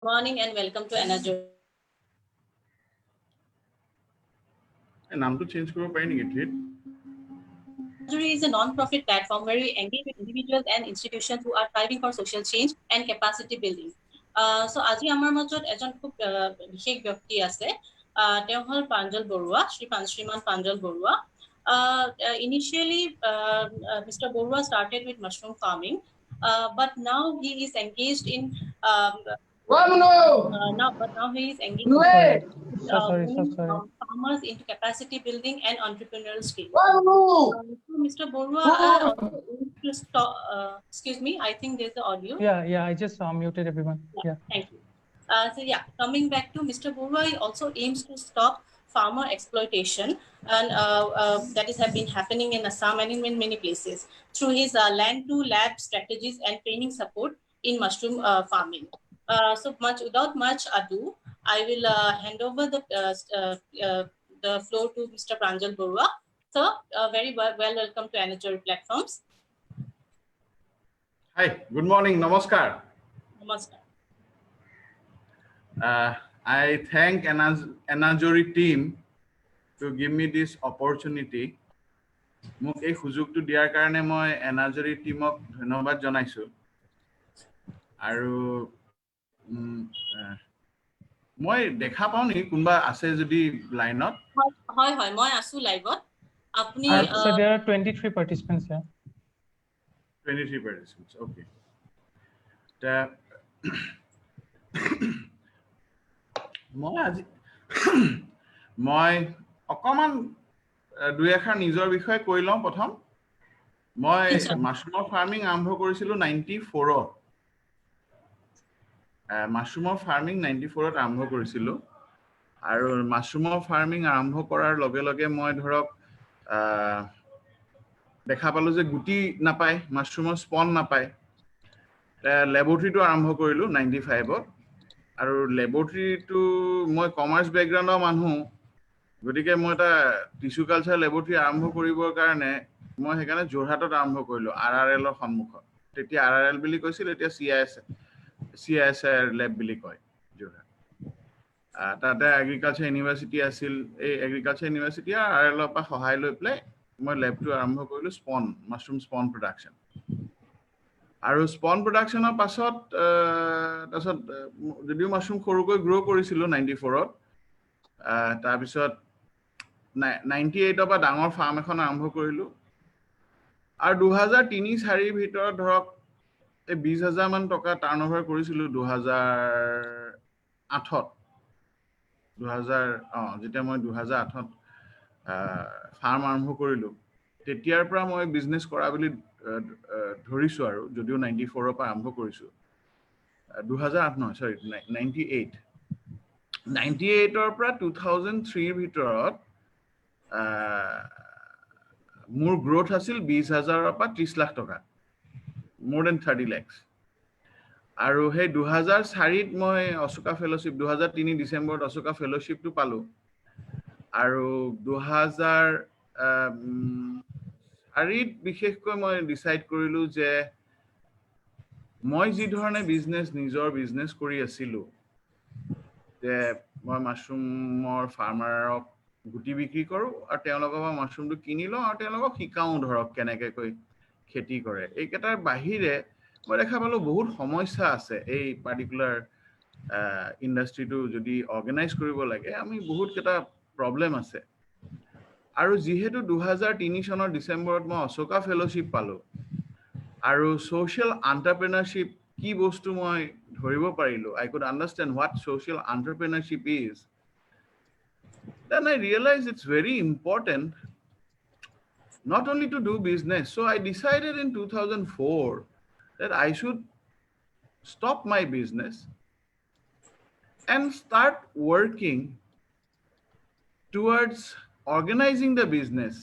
Morning and welcome to another. নাম to change কৰিব পাৰি নেকি ঠিক? Jury is a non-profit platform where we engage with individuals and institutions who are striving for social change and capacity building. So আজি আমাৰ মাজত এজন খুব বিশেষ ব্যক্তি আছে তেওঁ হল Pranjal Baruah, Shriman Pranjal Baruah. Initially Mr. Baruah started with mushroom farming, but now he is engaged in now he is engaged farmers into capacity building and entrepreneurial skills. So Mr. Baruah, to stop, excuse me, I think there's the audio. Yeah, I just muted everyone. Yeah. Thank you. So yeah, coming back to Mr. Baruah, he also aims to stop farmer exploitation, and that is have been happening in Assam and in many places through his land to lab strategies and training support in mushroom farming. So without much ado, I will hand over the floor to Mr. Pranjal Baruah. Sir, very well welcome to Anajori Platforms. Hi, good morning, namaskar. Namaskar. I thank Anajori team to give me this opportunity. মোক এই সুযোগটো দিয়াৰ কাৰণে মই Anajori teamক ধন্যবাদ জনাইছো আৰু মই দেখা পাও নি কোনবা আছে যদি লাইনত হয় হয় মই আছো লাইভত আপনি So there are 23 participants here. 23 participants, okay. মই অকমান দুই এখাৰ নিজৰ বিষয়ে কৈ লওঁ প্ৰথম মই মাশৰুমৰ ফাৰ্মিং আৰম্ভ কৰিছিলো 94ত মাশৰুমৰ ফাৰ্মিং 94ত আৰম্ভ কৰিছিলো আৰু মাশৰুমৰ ফাৰ্মিং আৰম্ভ কৰাৰ লগে লগে মই ধৰক দেখা পালো যে গুটি নাপায় মাশৰুমৰ স্পন নাপায় ল্যাবৰেটৰীটো আৰম্ভ কৰিলো 95ত আৰু ল্যাবৰেটৰীটো মই কমাৰ্চ ব্যাকগ্ৰাউণ্ডৰ মানুহ গতিকে মই এটা টিস্যু কালচাৰ ল্যাবৰেটৰী আৰম্ভ কৰিবৰ কাৰণে মই হেকানে জোৰহাটত আৰম্ভ কৰিলো RRL ৰ সন্মুখত তেতিয়া RRL বুলি কৈছিল এতিয়া CISR ল্যাব বুলি কয় জোৰহাট তাতে এগ্ৰিকালচাৰ ইউনিভাৰ্চিটি আছিল এই এগ্ৰিকালচাৰ ইউনিভাৰ্চিটি RRL ৰ পৰা সহায় লৈ প্লে মই ল্যাবটো আৰম্ভ কৰিলো স্পন মাশৰুম স্পন প্ৰডাকচন আৰু স্পন প্ৰডাকচনৰ পাছত যদিও মাশৰুম সৰুকৈ গ্ৰো কৰিছিলো 94ত তাৰ পিছত 98ৰ পৰা ডাঙৰ ফাৰ্ম এখন আৰম্ভ কৰিলো আৰু 2003-4 ভিতৰত ধৰক 20,000 মান টকা টাৰ্নওভাৰ কৰিছিলো 2008ত যেতিয়া মই 2008ত ফাৰ্ম আৰম্ভ কৰিলো তেতিয়াৰ পৰা মই বিজনেস কৰা বুলি ধৰিছো আৰু যদিও 94ৰ পৰা আৰম্ভ কৰিছো 2008 নহয় সৰি 98ৰ পৰা 2003 ভিতৰত মোৰ গ্ৰোথ আছিল 20,000ৰ পৰা 30 লাখ টকা more than 30 lakhs আৰু হে 2004ত মই অশোকা ফেলোশিপ 2003 ডিসেম্বৰত অশোকা ফেলোশিপটো পালো আৰু 2004ত বিশেষকৈ মই ডিসাইড কৰিলো যে মই যি ধৰণে নিজৰ বিজনেস কৰি আছিলো যে মই মাশৰুমৰ ফাৰ্মাৰক গুটি বিক্ৰী কৰো আৰু তেওঁলোকৰ পৰা মাশৰুমটো কিনি লওঁ আৰু তেওঁলোকক শিকাও ধৰক কেনেকৈ কৈ খেতি কৰে এইকেটাৰ বাহিৰে মই দেখা পালো বহুত সমস্যা আছে এই পাৰ্টিকুলাৰ ইন্ডাস্ট্ৰিটো যদি অৰ্গানাইজ কৰিব লাগে আমি বহুত কেটা প্ৰবলেম আছে আৰু যেহেতু 2003 চনৰ ডিসেম্বৰত মই অশোকা ফেলোশিপ পালো আৰু সোশ্যাল এন্টাৰপ্ৰেনাৰশিপ কি বস্তু মই ধৰিব পাৰিলো I could understand what social entrepreneurship is. Then I realized it's very important not only to do business. So I decided in 2004 that I should stop my business and start working towards organizing the business.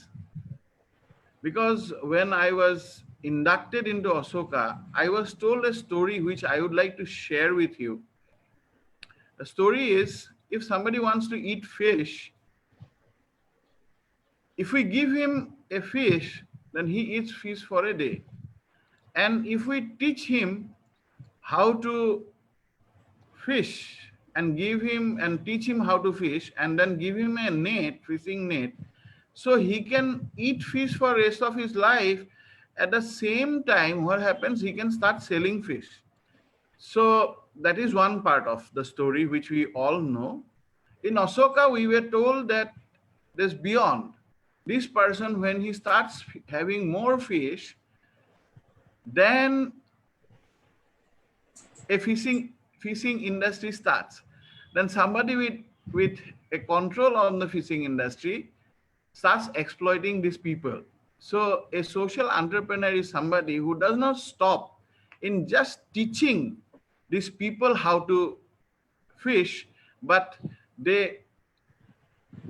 Because when I was inducted into Ashoka, I was told a story which I would like to share with you. The story is, if somebody wants to eat fish, if we give him a fish, then he eats fish for a day. And if we teach him how to fish and give him and teach him how to fish, and then give him a net, fishing net, so he can eat fish for rest of his life. At the same time, what happens, he can start selling fish. So that is one part of the story which we all know. In Osaka, we were told that there's beyond. This person, when he starts having more fish, then a fishing industry starts. Then somebody with a control on the fishing industry starts exploiting these people. So a social entrepreneur is somebody who does not stop in just teaching these people how to fish, but they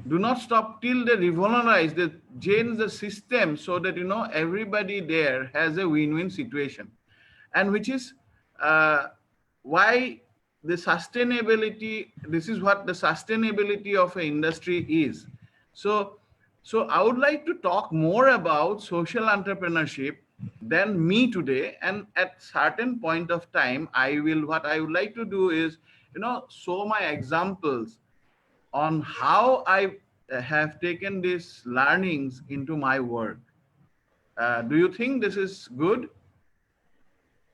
do not stop till they revolutionize, they change the system so that everybody there has a win-win situation, and which is why the sustainability. This is what the sustainability of an industry is. So I would like to talk more about social entrepreneurship than me today, and at certain point of time, what I would like to do is show my examples on how I have taken these learnings into my work. Do you think this is good,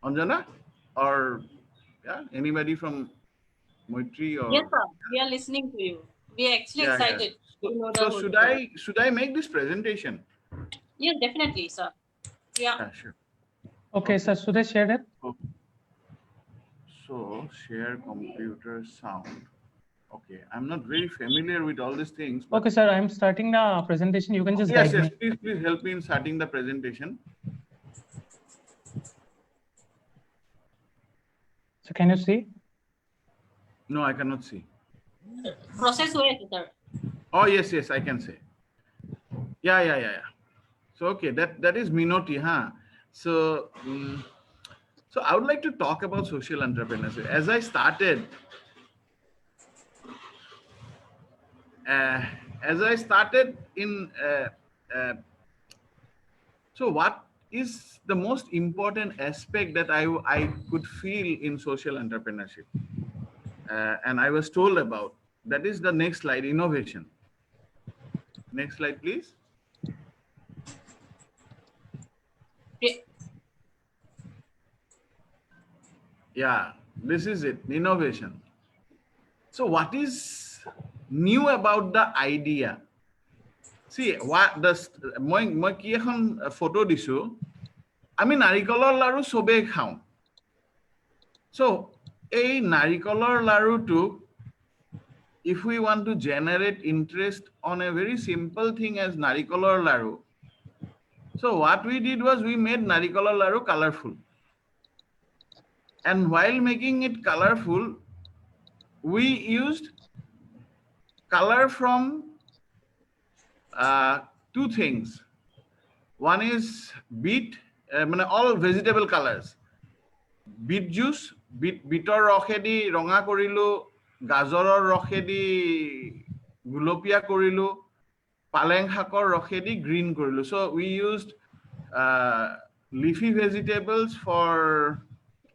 Anjana? Or anybody from Moitri Yes, or sir. We are listening to you. We are actually yeah. excited So, to know the so whole should story. I make this presentation? Yes, definitely, sir. Yeah. Yeah, sure. Okay, sir, should I share it? So share computer sound. Okay, I'm not very familiar with all these things. But Okay, sir, I'm starting the presentation. You can just yes, guide me. please help me in starting the presentation. So can you see? No, I cannot see. Process where, sir? Oh, yes, I can say. Yeah. So, okay, that is Minoti, huh? So, so I would like to talk about social entrepreneurship. As I started in, so what is the most important aspect that I could feel in social entrepreneurship? And I was told about, that is the next slide, innovation. Next slide, please. Yeah, this is it, innovation. So what is new about the idea? See, what does মই কি এখন photo দিছো, আমি নাৰিকলৰ লাৰু সবে খাওঁ। So এই নাৰিকলৰ লাৰুটো, if we want to generate interest on a very simple thing as narikolar laru, so what we did was we made narikolar laru colorful. And while making it colorful, we used color from two things. One is beet, all vegetable colors. Beet juice, beetor rokhedi ronga korilu, gazoror rokhedi gulopia korilu, paleng hakor rokhedi green korilu. So we used leafy vegetables for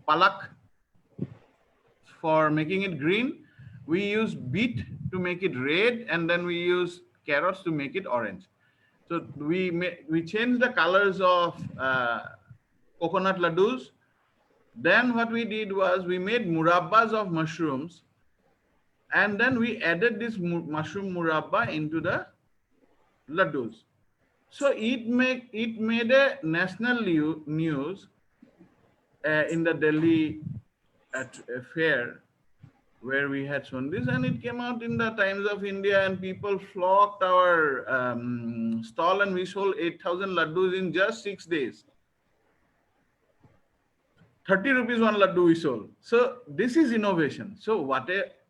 palak, for making it green. We use beet to make it red, and then we use carrots to make it orange. So we changed the colors of coconut laddus. Then what we did was we made murabbas of mushrooms, and then we added this mushroom murabba into the laddus. So it made a national news in the Delhi fair, where we had shown this, and it came out in the Times of India, and people flocked our stall, and we sold 8,000 laddus in just 6 days. 30 rupees one laddu we sold. So this is innovation. So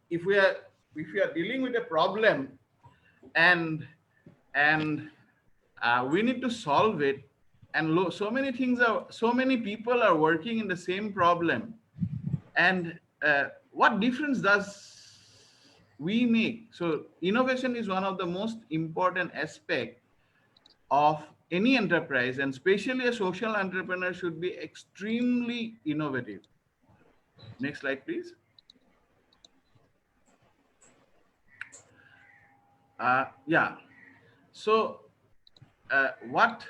if we are dealing with a problem, and we need to solve it, and so many people are working in the same problem, and what difference does we make? So innovation is one of the most important aspect of any enterprise, and especially a social entrepreneur should be extremely innovative. Next slide, please. Yeah. So, what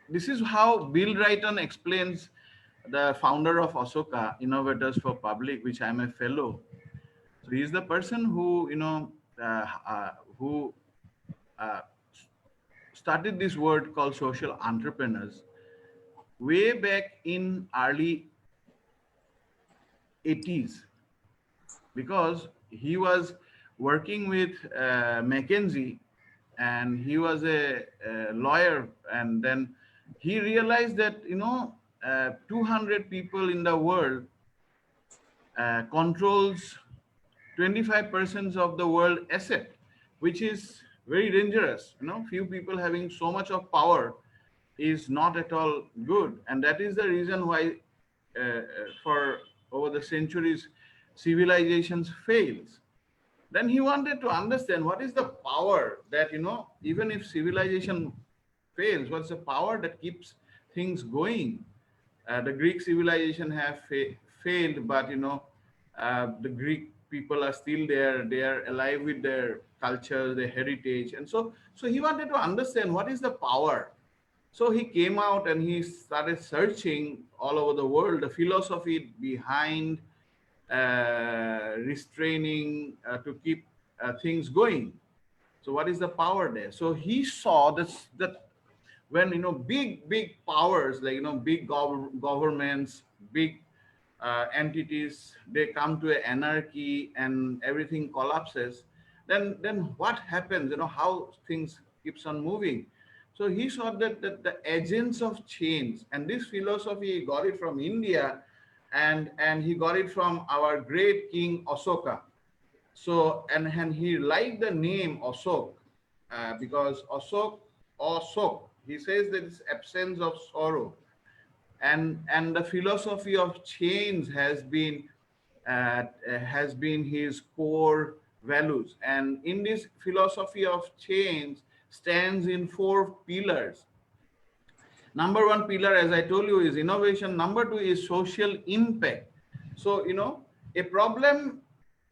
this is how Bill Wrighton explains, the founder of Asoka Innovators for Public, which I'm a fellow. So he's the person who who uh, started this word called social entrepreneurs way back in early 80s, because he was working with McKinsey, and he was a lawyer, and then he realized that 200 people in the world controls 25% of the world asset, which is very dangerous. Few people having so much of power is not at all good, and that is the reason why for over the centuries civilizations fails. Then he wanted to understand what is the power that, even if civilization fails, what's the power that keeps things going. The Greek civilization have failed, but the Greek people are still there. They are alive with their culture, their heritage, and so he wanted to understand what is the power. So he came out and he started searching all over the world the philosophy behind restraining to keep things going. So what is the power there? So he saw this, that when big powers, like big governments, big entities, they come to an anarchy and everything collapses, then what happens? How things keeps on moving. So he saw that the agents of change, and this philosophy he got it from India, and he got it from our great king Asoka. So and he liked the name Asok, because Asok, he says that it's absence of sorrow, and the philosophy of change has been his core values. And in this philosophy of change stands in four pillars. Number one pillar, as I told you, is innovation. Number two is social impact. So, a problem,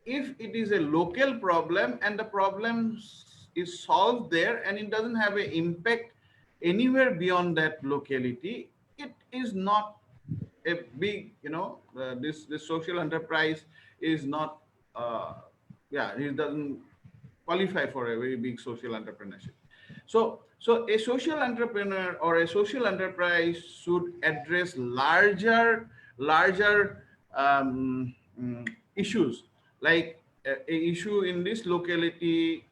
if it is a local problem and the problem is solved there and it doesn't have an impact anywhere beyond that locality, it is not a big, this social enterprise is not, yeah, it doesn't qualify for a very big social entrepreneurship. So a social entrepreneur or a social enterprise should address larger issues, like a issue in this locality,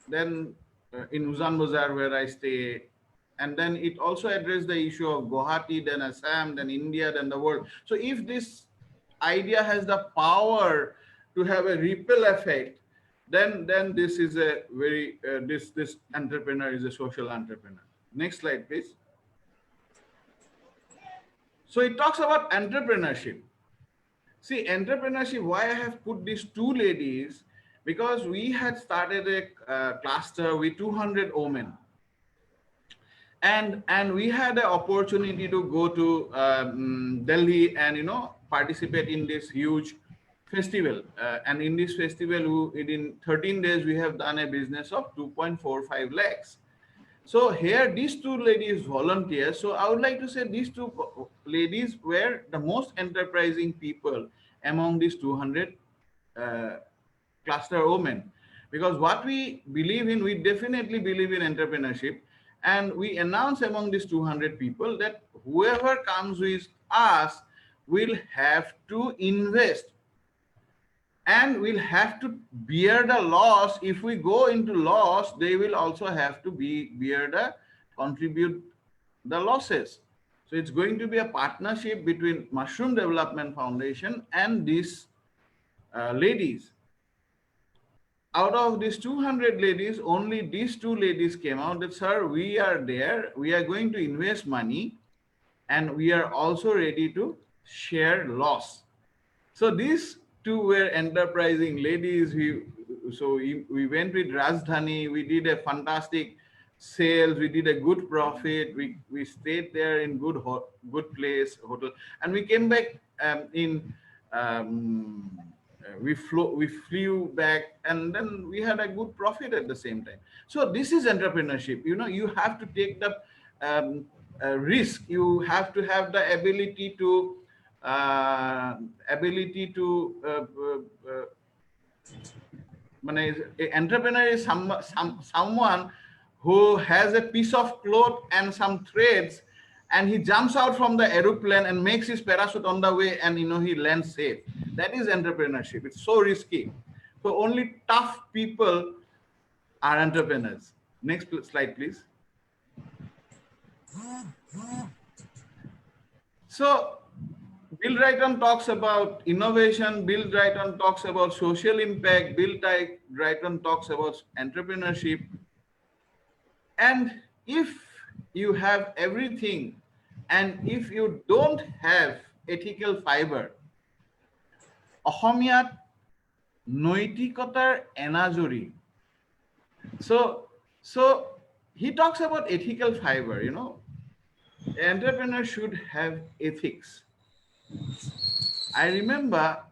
then in Uzan Bazar where I stay, and then it also addressed the issue of Guwahati, then Assam, then India, then the world. So if this idea has the power to have a ripple effect, then this is a very this entrepreneur is a social entrepreneur. Next slide, please. So it talks about entrepreneurship. See, entrepreneurship, why I have put these two ladies, because we had started a cluster with 200 women, and we had an opportunity to go to Delhi and participate in this huge festival, and in this festival in 13 days we have done a business of 2.45 lakhs. So here these two ladies volunteers. So I would like to say these two ladies were the most enterprising people among these 200 uh, cluster women, because what we believe in, we definitely believe in entrepreneurship, and we announce among these 200 people that whoever comes with us will have to invest and will have to bear the loss. If we go into loss, they will also have to bear the contribute the losses. So it's going to be a partnership between Mushroom Development Foundation and these ladies. Out of these 200 ladies, only these two ladies came out that, sir, we are there, we are going to invest money, and we are also ready to share loss. So these two were enterprising ladies. We went with Rajdhani. We did a fantastic sales. We did a good profit. We stayed there in good place hotel, and we came back in we flew back, and then we had a good profit at the same time. So this is entrepreneurship. You have to take the risk. You have to have the ability to uh, ability to entrepreneur is someone who has a piece of cloth and some threads, and he jumps out from the aeroplane and makes his parachute on the way, and he lands safe. That is entrepreneurship. It's so risky. So only tough people are entrepreneurs. Next slide, please. So Bill Drayton talks about innovation. Bill Drayton talks about social impact. Bill Drayton talks about entrepreneurship. And if you have everything, and if you don't have ethical fiber, অসমীয়াত নৈতিকতাৰ এনাজৰী. So he talks about ethical fiber. Entrepreneurs should have ethics. I remember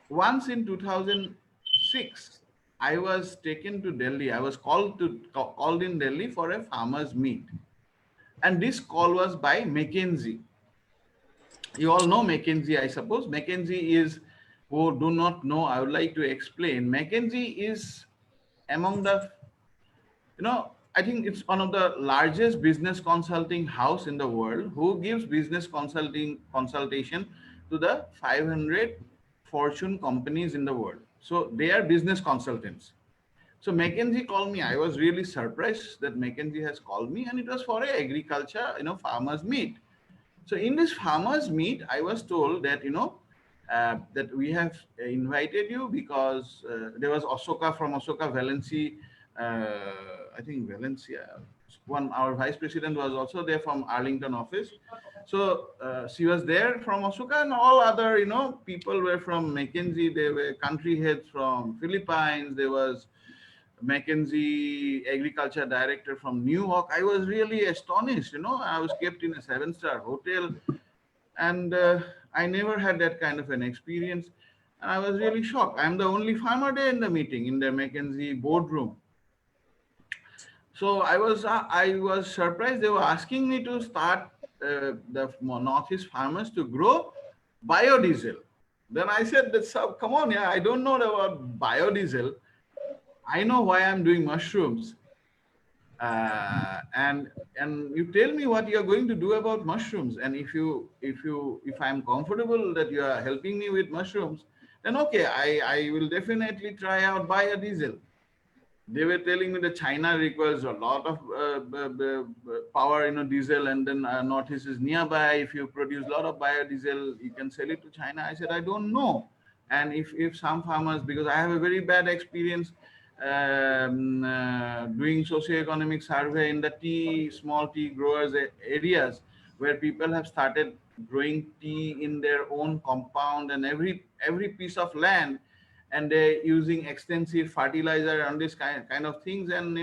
once in 2006, I was taken to Delhi. I was called in Delhi for a farmers meet, and this call was by McKinsey. You all know McKinsey, I suppose. McKinsey is, who do not know, I would like to explain. McKinsey is among the, I think it's one of the largest business consulting house in the world, who gives business consultation to the 500 Fortune companies in the world. So they are business consultants. So McKinsey called me. I was really surprised that McKinsey has called me, and it was for a agriculture, farmers meet. So in this farmers meet, I was told that, that we have invited you because there was Asoka from Asoka Valencia. I think Valencia. Our vice president was also there from Arlington office. So she was there from Asoka, and all other, people were from McKinsey. There were country heads from Philippines. There was McKinsey agriculture director from New York. I was really astonished. I was kept in a 7-star hotel, and I never had that kind of an experience. And I was really shocked. I'm the only farmer there in the meeting, in the McKinsey boardroom. So I was surprised. They were asking me to start the Northeast farmers to grow biodiesel. Then I said, come on, I don't know about biodiesel. I know why I'm doing mushrooms. And you tell me what you're going to do about mushrooms. And if I'm comfortable that you are helping me with mushrooms, then okay, I will definitely try out biodiesel. They were telling me that China requires a lot of power, diesel, and then Northeast is nearby. If you produce a lot of biodiesel, you can sell it to China. I said, I don't know. And if some farmers, because I have a very bad experience doing socioeconomic survey in the small tea growers areas, where people have started growing tea in their own compound and every piece of land, and they're using extensive fertilizer and this kind of things, and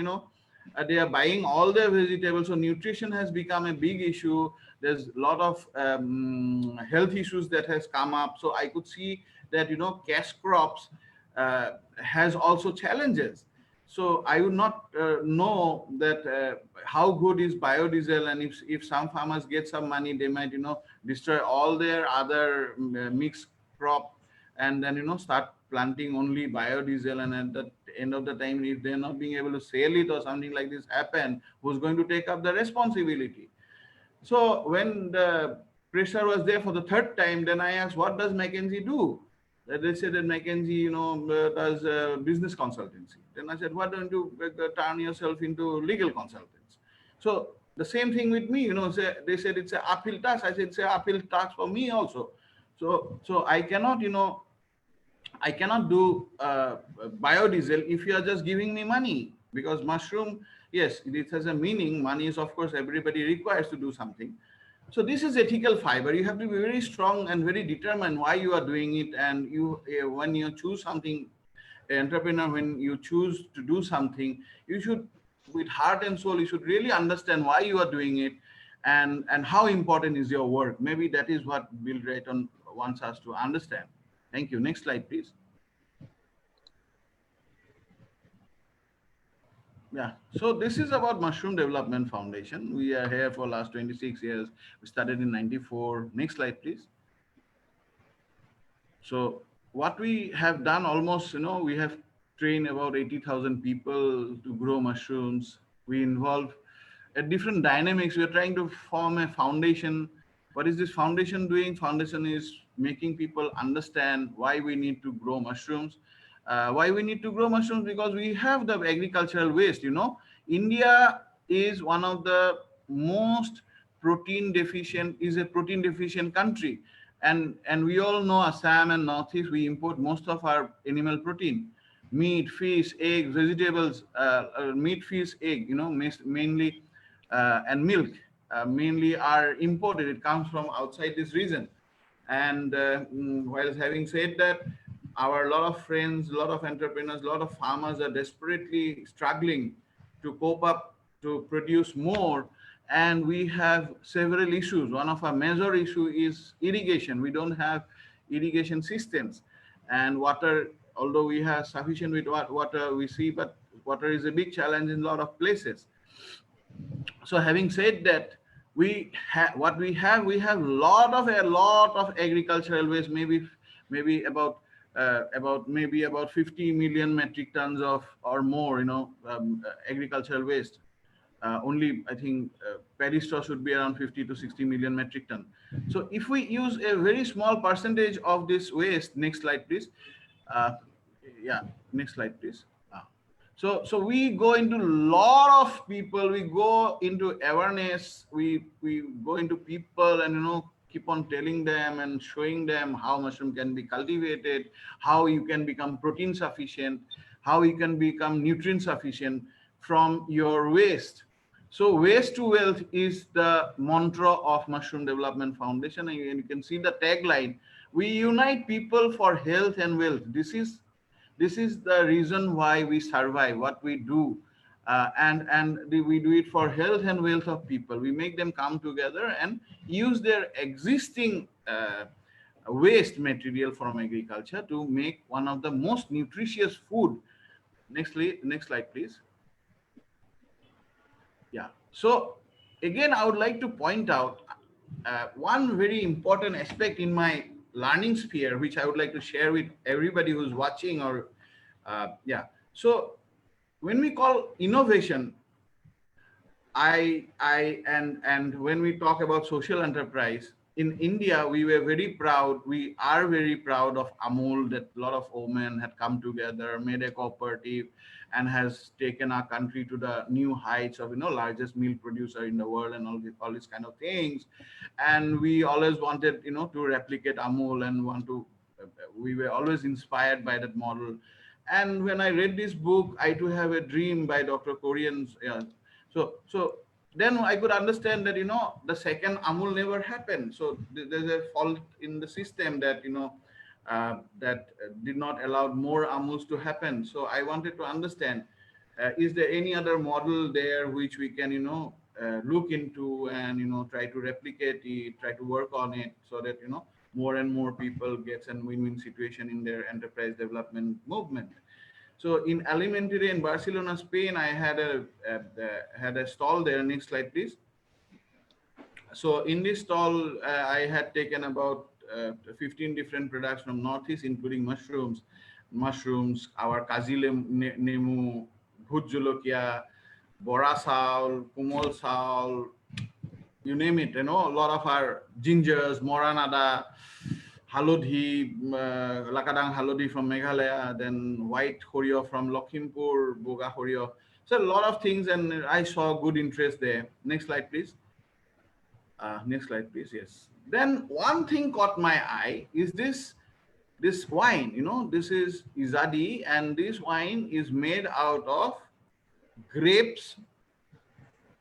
they are buying all their vegetables. So nutrition has become a big issue. There's a lot of health issues that has come up. So I could see that cash crops has also challenges. So I would not know that how good is biodiesel, and if some farmers get some money, they might destroy all their other mixed crop, and then start planting only biodiesel, and at the end of the time, if they're not being able to sell it or something like this happen, who's going to take up the responsibility? So when the pressure was there for the third time, then I asked, what does McKinsey do? They said that McKinsey, does business consultancy. Then I said, why don't you turn yourself into legal consultants? So the same thing with me, they said it's an uphill task. I said it's an uphill task for me also. So I cannot, I cannot do biodiesel if you are just giving me money, because mushroom, yes, it has a meaning. Money is, of course, everybody requires to do something. So this is ethical fiber. You have to be very strong and very determined why you are doing it. And when you choose something, entrepreneur, when you choose to do something, you should, with heart and soul, you should really understand why you are doing it, and how important is your work. Maybe that is what Bill Drayton wants us to understand. Thank you. Next slide, please. Yeah, so this is about Mushroom Development Foundation. We are here for last 26 years. We started in 94. Next slide, please. So what we have done almost, we have trained about 80,000 people to grow mushrooms. We involve different dynamics. We are trying to form a foundation. What is this foundation doing? Foundation is making people understand why we need to grow mushrooms. Why we need to grow mushrooms? Because we have the agricultural waste. India is one of the most protein deficient country, and we all know Assam and Northeast, we import most of our animal protein, meat, fish, eggs, vegetables, meat, fish, egg, mainly, and milk, mainly are imported. It comes from outside this region. And while having said that, our lot of friends, a lot of entrepreneurs, a lot of farmers are desperately struggling to cope up to produce more. And we have several issues. One of our major issue is irrigation. We don't have irrigation systems, and water, although we have sufficient with water we see, but water is a big challenge in a lot of places. So having said that, we have a lot of agricultural waste, maybe about 50 million metric tons of or more, agricultural waste. Only I think Paris straw should be around 50 to 60 million metric ton. So if we use a very small percentage of this waste, next slide please. uh, yeah, next slide please. So we go into lot of people, we go into awareness, we go into people, and keep on telling them and showing them how mushroom can be cultivated, how you can become protein sufficient, how you can become nutrient sufficient from your waste. So waste to wealth is the mantra of Mushroom Development Foundation, and you can see the tagline: we unite people for health and wealth. This is the reason why we survive what we do. We do it for health and wealth of people. We make them come together and use their existing waste material from agriculture to make one of the most nutritious food. Next slide please. Yeah, so again I would like to point out one very important aspect in my learning sphere, which I would like to share with everybody who's watching. Or yeah, so when we call innovation, and when we talk about social enterprise in India, we are very proud of Amul, that a lot of women had come together, made a cooperative, and has taken our country to the new heights of largest milk producer in the world, and all these kind of things. And we always wanted to replicate Amul, and we were always inspired by that model. And when I read this book, I Too Have a Dream by Dr. Korean's, so then I could understand that the second Amul never happened. So there's a fault in the system that did not allow more Amuls to happen. So I wanted to understand, is there any other model there which we can look into and try to replicate it, try to work on it, so that more and more people gets a win-win situation in their enterprise development movement. So in Alimentary in Barcelona, Spain, I had a stall there. Next slide, please. So in this stall, I had taken about 15 different products from Northeast, including mushrooms, our kaji nemu, bhut jolokia, bora saul, kumol saul, you name it. A lot of our gingers, moranada, halodhi, lakadang halodhi from Meghalaya, then white horio from Lakhimpur, boga horio. So a lot of things, and I saw good interest there. Next slide, please. Next slide, please. Yes. Then one thing caught my eye is this wine. This is Izadi, and this wine is made out of grapes.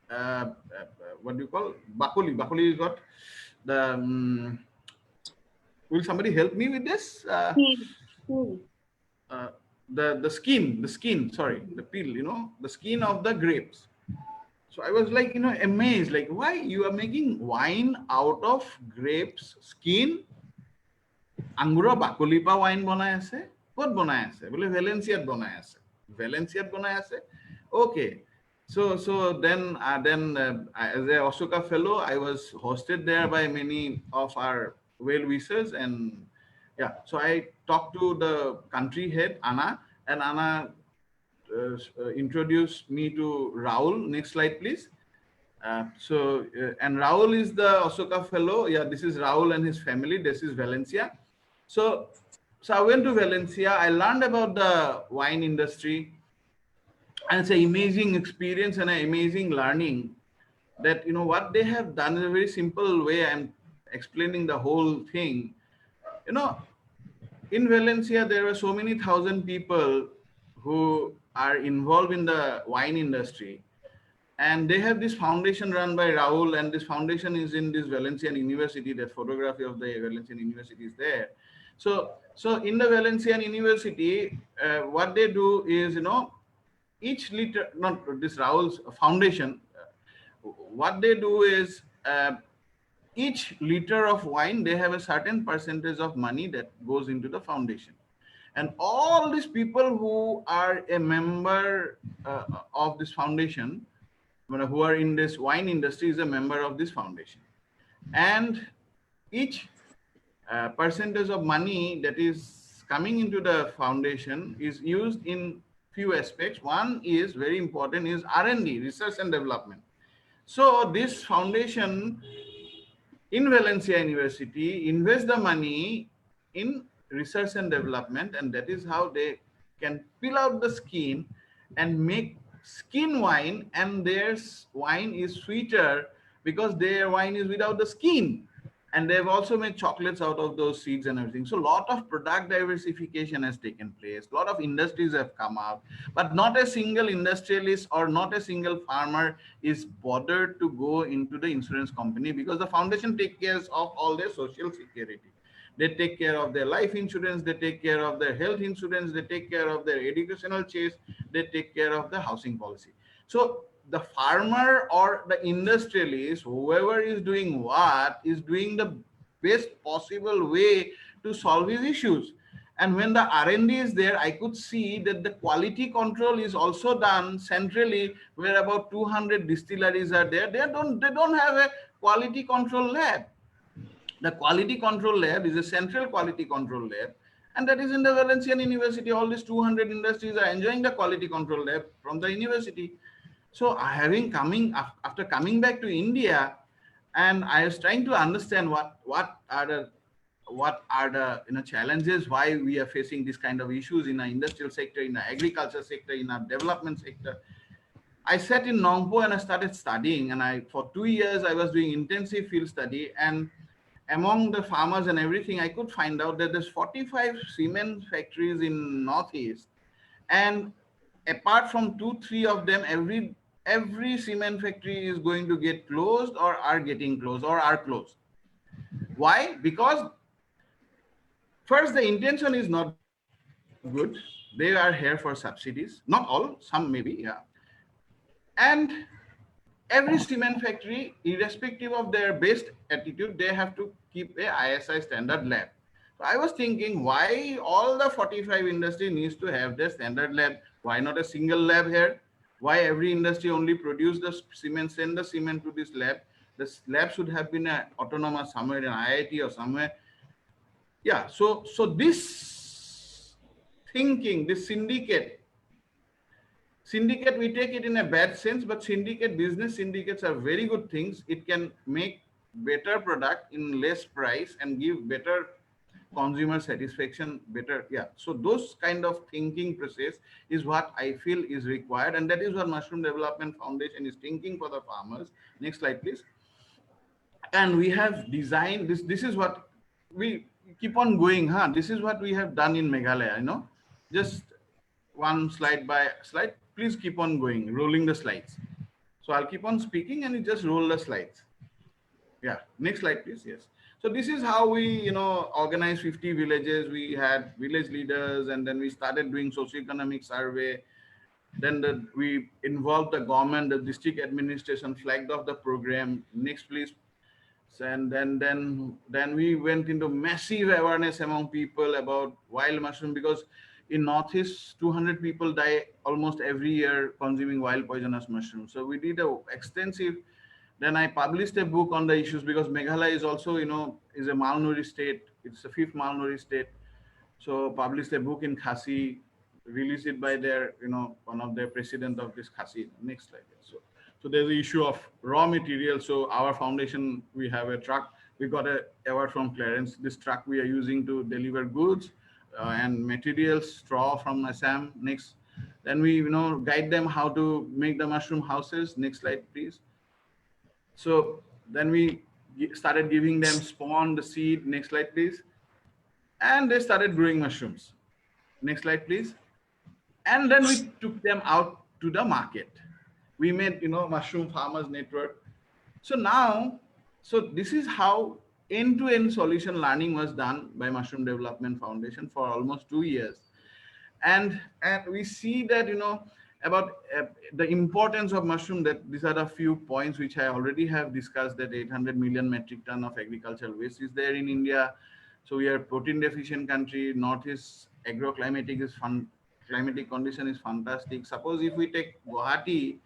What do you call bakuli? Bakuli is what the. Will somebody help me with this? The skin. Sorry, the peel. The skin of the grapes. So I was like, amazed, like, why you are making wine out of grapes skin? আঙুৰৰ বাকলিৰ পৰা wine বনাই আছে, ক'ত বনাই আছে বোলে ভেলেন্সিয়াত বনাই আছে, ভেলেন্সিয়াত বনাই আছে, okay. So then as a Osaka fellow, I was hosted there by many of our well wishers, and yeah, so I talked to the country head Anna, and Anna introduced me to Raul. Next slide, please. And Raul is the Osaka fellow. Yeah, this is Raul and his family. This is Valencia. So I went to Valencia. I learned about the wine industry, and it's an amazing experience and an amazing learning. That what they have done is a very simple way. I'm explaining the whole thing. In Valencia, there are so many thousand people who are involved in the wine industry. And they have this foundation run by Raul, and this foundation is in this Valencian University. That photography of the Valencian University is there. So in the Valencian University, what they do is, each liter, not this Raul's foundation, what they do is each liter of wine, they have a certain percentage of money that goes into the foundation. And all these people who are a member of this foundation, who are in this wine industry, is a member of this foundation. And each percentage of money that is coming into the foundation is used in few aspects. One is very important, is R&D, research and development. So this foundation in Valencia University invest the money in research and development, and that is how they can peel out the skin and make skin wine, and their wine is sweeter because their wine is without the skin. And they've also made chocolates out of those seeds and everything. So a lot of product diversification has taken place. A lot of industries have come out, but not a single industrialist or not a single farmer is bothered to go into the insurance company, because the foundation takes care of all their social security. They take care of their life insurance, they take care of their health insurance, they take care of their educational chase, they take care of the housing policy. So the farmer or the industrialist, whoever is doing what, is doing the best possible way to solve his issues. And when the R&D is there, I could see that the quality control is also done centrally, where about 200 distilleries are there. They don't have a quality control lab. The quality control lab is a central quality control lab, and that is in the Valencian University. All these 200 industries are enjoying the quality control lab from the university. So after coming back to India, and I was trying to understand what are the challenges, why we are facing this kind of issues in our industrial sector, in our agriculture sector, in our development sector. I sat in Nongpo and I started studying, and for 2 years I was doing intensive field study, and among the farmers and everything, I could find out that there's 45 cement factories in Northeast, and apart from 2-3 of them, every cement factory is going to get closed or are getting closed or are closed. Why? Because first, the intention is not good. They are here for subsidies, not all, some maybe, yeah. And every cement factory, irrespective of their best attitude, they have to keep a ISI standard lab. So I was thinking, why all the 45 industry needs to have their standard lab? Why not a single lab here? Why every industry only produce the cement, send the cement to this lab? This lab should have been an autonomous somewhere in IIT or somewhere. Yeah, so this thinking, this syndicate, we take it in a bad sense, but business syndicates are very good things. It can make better product in less price and give better consumer satisfaction, better. Yeah, so those kind of thinking process is what I feel is required, and that is what Mushroom Development Foundation is thinking for the farmers. Next slide, please. And we have designed this is what we keep on going, this is what we have done in Meghalaya, just one slide by slide. Please keep on going, rolling the slides. So I'll keep on speaking and you just roll the slides. Yeah, next slide, please. Yes. So this is how we, organized 50 villages. We had village leaders, and then we started doing socioeconomic survey. Then we involved the government, the district administration flagged off the program. Next, please. And then we went into massive awareness among people about wild mushroom, because in Northeast 200 people die almost every year consuming wild poisonous mushrooms. So we did a extensive. Then I published a book on the issues, because Meghalaya is also, is a malnourished state. It's the 5th malnourished state. So published a book in Khasi, released it by their, one of their president of this Khasi. Next slide. So there's the issue of raw material. So our foundation, we have a truck. We got a award from Clarence. This truck we are using to deliver goods and materials, straw from Assam. Next, then we, guide them how to make the mushroom houses. Next slide, please. So then we started giving them spawn, the seed. Next slide, please. And they started growing mushrooms. Next slide, please. And then we took them out to the market. We made, mushroom farmers network. So now, so this is how end-to-end solution learning was done by Mushroom Development Foundation for almost 2 years. And we see that, about the importance of mushroom, that these are the few points which I already have discussed, that 800 million metric ton of agricultural waste is there in India. So we are a protein deficient country. Northeast agroclimatic climatic condition is fantastic. Suppose if we take Guwahati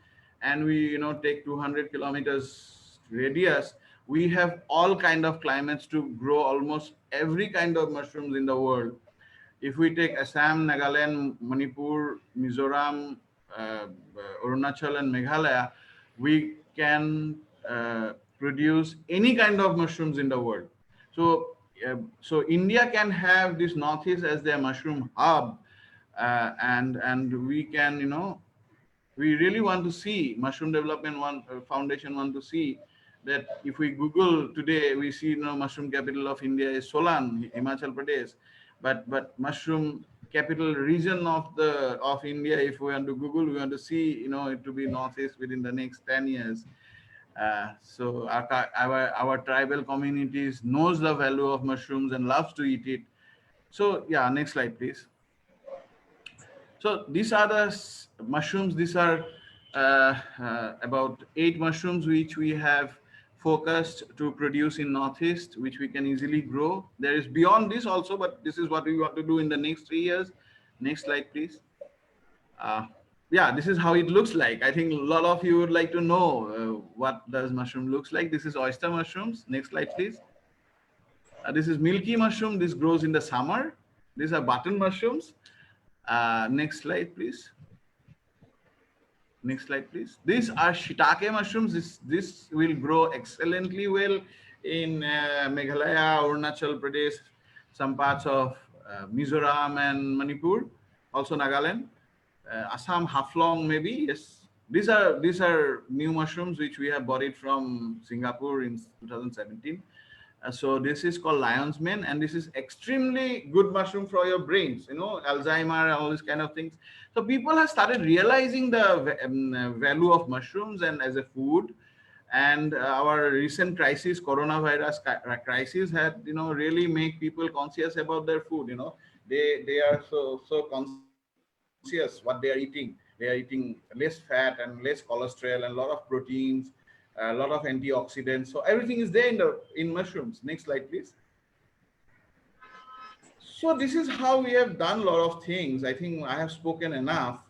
and we, take 200 kilometers radius, we have all kind of climates to grow almost every kind of mushrooms in the world. If we take Assam, Nagaland, Manipur, Mizoram, Arunachal and Meghalaya, we can produce any kind of mushrooms in the world. So India can have this Northeast as their mushroom hub, and we can, we really want to see Mushroom Development Foundation want to see that if we Google today, we see, mushroom capital of India is Solan, Himachal Pradesh, but mushroom capital region of India, if we want to Google, we want to see, it to be Northeast within the next 10 years. So our tribal communities knows the value of mushrooms and loves to eat it. So yeah, next slide, please. So these are the mushrooms. These are about 8 mushrooms which we have focused to produce in Northeast, which we can easily grow. There is beyond this also, but this is what we want to do in the next 3 years. Next slide, please. Yeah, this is how it looks like. I think a lot of you would like to know what does mushroom looks like. This is oyster mushrooms. Next slide, please. This is milky mushroom. This grows in the summer. These are button mushrooms. Next slide, please. Next slide, please. These are Shitake mushrooms. This will grow excellently well in Meghalaya, Arunachal Pradesh, some parts of Mizoram and Manipur, also Nagaland, Assam, Haflong maybe. Yes, these are new mushrooms which we have bought it from Singapore in 2017. So this is called lion's mane, and this is extremely good mushroom for your brains, Alzheimer, all these kind of things. So people have started realizing the value of mushrooms and as a food. And our recent crisis, coronavirus crisis, had really make people conscious about their food. They are so conscious what they are eating. They are eating less fat and less cholesterol and a lot of proteins, a lot of antioxidants. So everything is there in mushrooms. Next slide, please. So this is how we have done a lot of things. I think I have spoken enough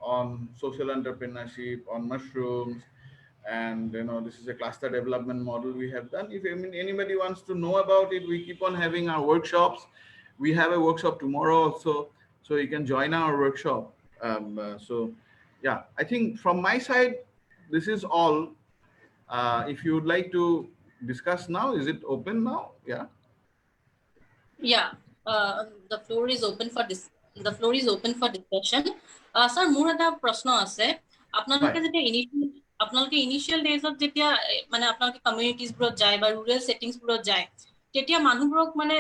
on social entrepreneurship, on mushrooms, and this is a cluster development model we have done. If anybody wants to know about it, we keep on having our workshops. We have a workshop tomorrow also, so you can join our workshop. So yeah, I think from my side, this is all. If you would like to discuss now, is it open now? Yeah. Yeah, the floor is open for this. The floor is open for discussion. Sir, মোৰ এটা প্ৰশ্ন আছে। আপোনালোকে যেতিয়া initial ডেজত যেতিয়া মানে আপোনালোকে কমিউনিটিজবোৰত যায় বা ৰুৰেল সেটিংছবোৰত যায়, তেতিয়া মানুহবোৰক মানে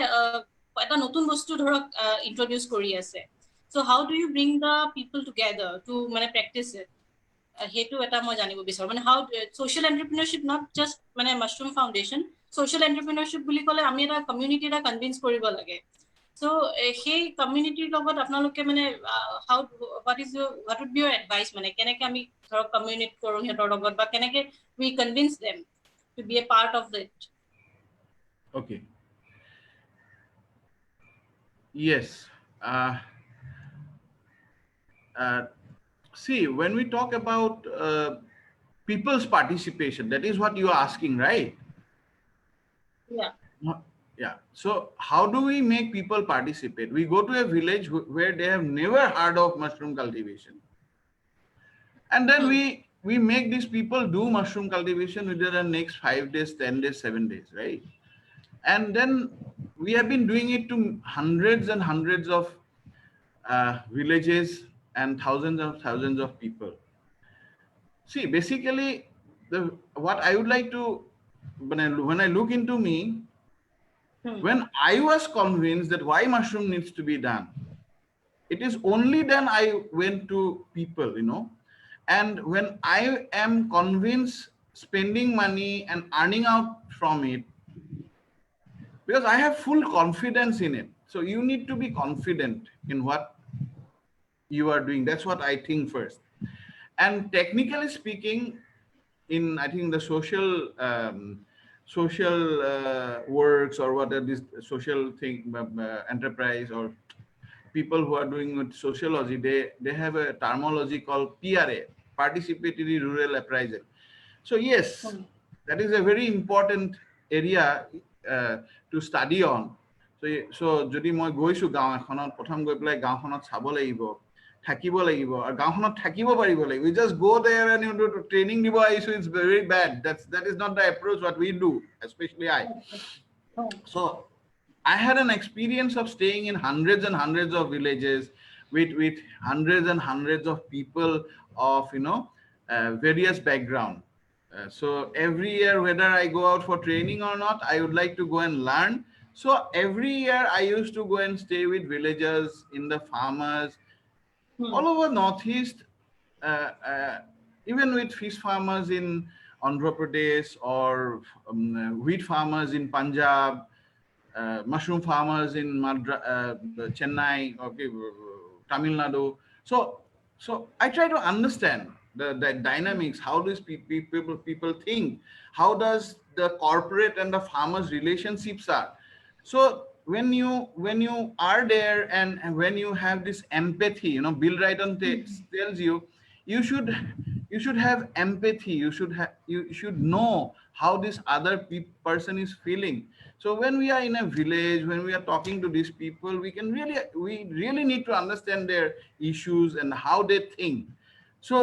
এটা নতুন বস্তু ধৰক ইন্ট্ৰোডিউস কৰি আছে। So how do you bring the people together to মানে practice it? হেতু এটা মই জানিব বিচাৰো, মানে how social entrepreneurship not just মানে mushroom foundation, social entrepreneurship বুলি ক'লে আমি এটা কমিউনিটি এটা কনভিন্স কৰিব লাগে। So সেই কমিউনিটিৰ লগত আপোনালোকে মানে what would be your advice, মানে কেনেকৈ আমি communicate কৰো হেতৰ লগত বা কেনেকে we convince them to be a part of it. Okay. Yes. See, when we talk about people's participation, that is what you are asking, right? Yeah. Yeah. So how do we make people participate? We go to a village where they have never heard of mushroom cultivation. And then we make these people do mushroom cultivation within the next 5 days, 10 days, 7 days, right? And then we have been doing it to hundreds and hundreds of villages and thousands of people. See, basically, what I would like to, when I look into me, when I was convinced that why mushroom needs to be done, it is only then I went to people, and when I am convinced spending money and earning out from it, because I have full confidence in it. So you need to be confident in what you are doing. That's what I think first. And technically speaking, in I think the social works or what are this social thing, enterprise or people who are doing with sociology, they have a terminology called PRA, participatory rural appraisal. So yes, that is a very important area to study on. So যদি মই গৈছো গাঁও এখনত, প্ৰথম গৈ পেলাই গাঁওখনত চাব লাগিব, থাকিব লাগিব, আৰু গাঁওখনত থাকিব পাৰিব লাগিব. We just go there and you do training দিব আহিছো, it's very bad. That is not the approach what we do, especially I. So I had an experience of staying in hundreds and hundreds of villages with hundreds and hundreds of people of various background. So every year, whether I go out for training or not, I would like to go and learn. So every year I used to go and stay with villagers, in the farmers, all over Northeast, even with fish farmers in Andhra Pradesh or wheat farmers in Punjab, mushroom farmers in Chennai, okay, Tamil Nadu. So I try to understand the dynamics. How does people think? How does the corporate and the farmers relationships are? So when you are there and when you have this empathy, Bill Wrighton tells you, you should have empathy. You should know how this other person is feeling. So when we are in a village, when we are talking to these people, we really need to understand their issues and how they think. So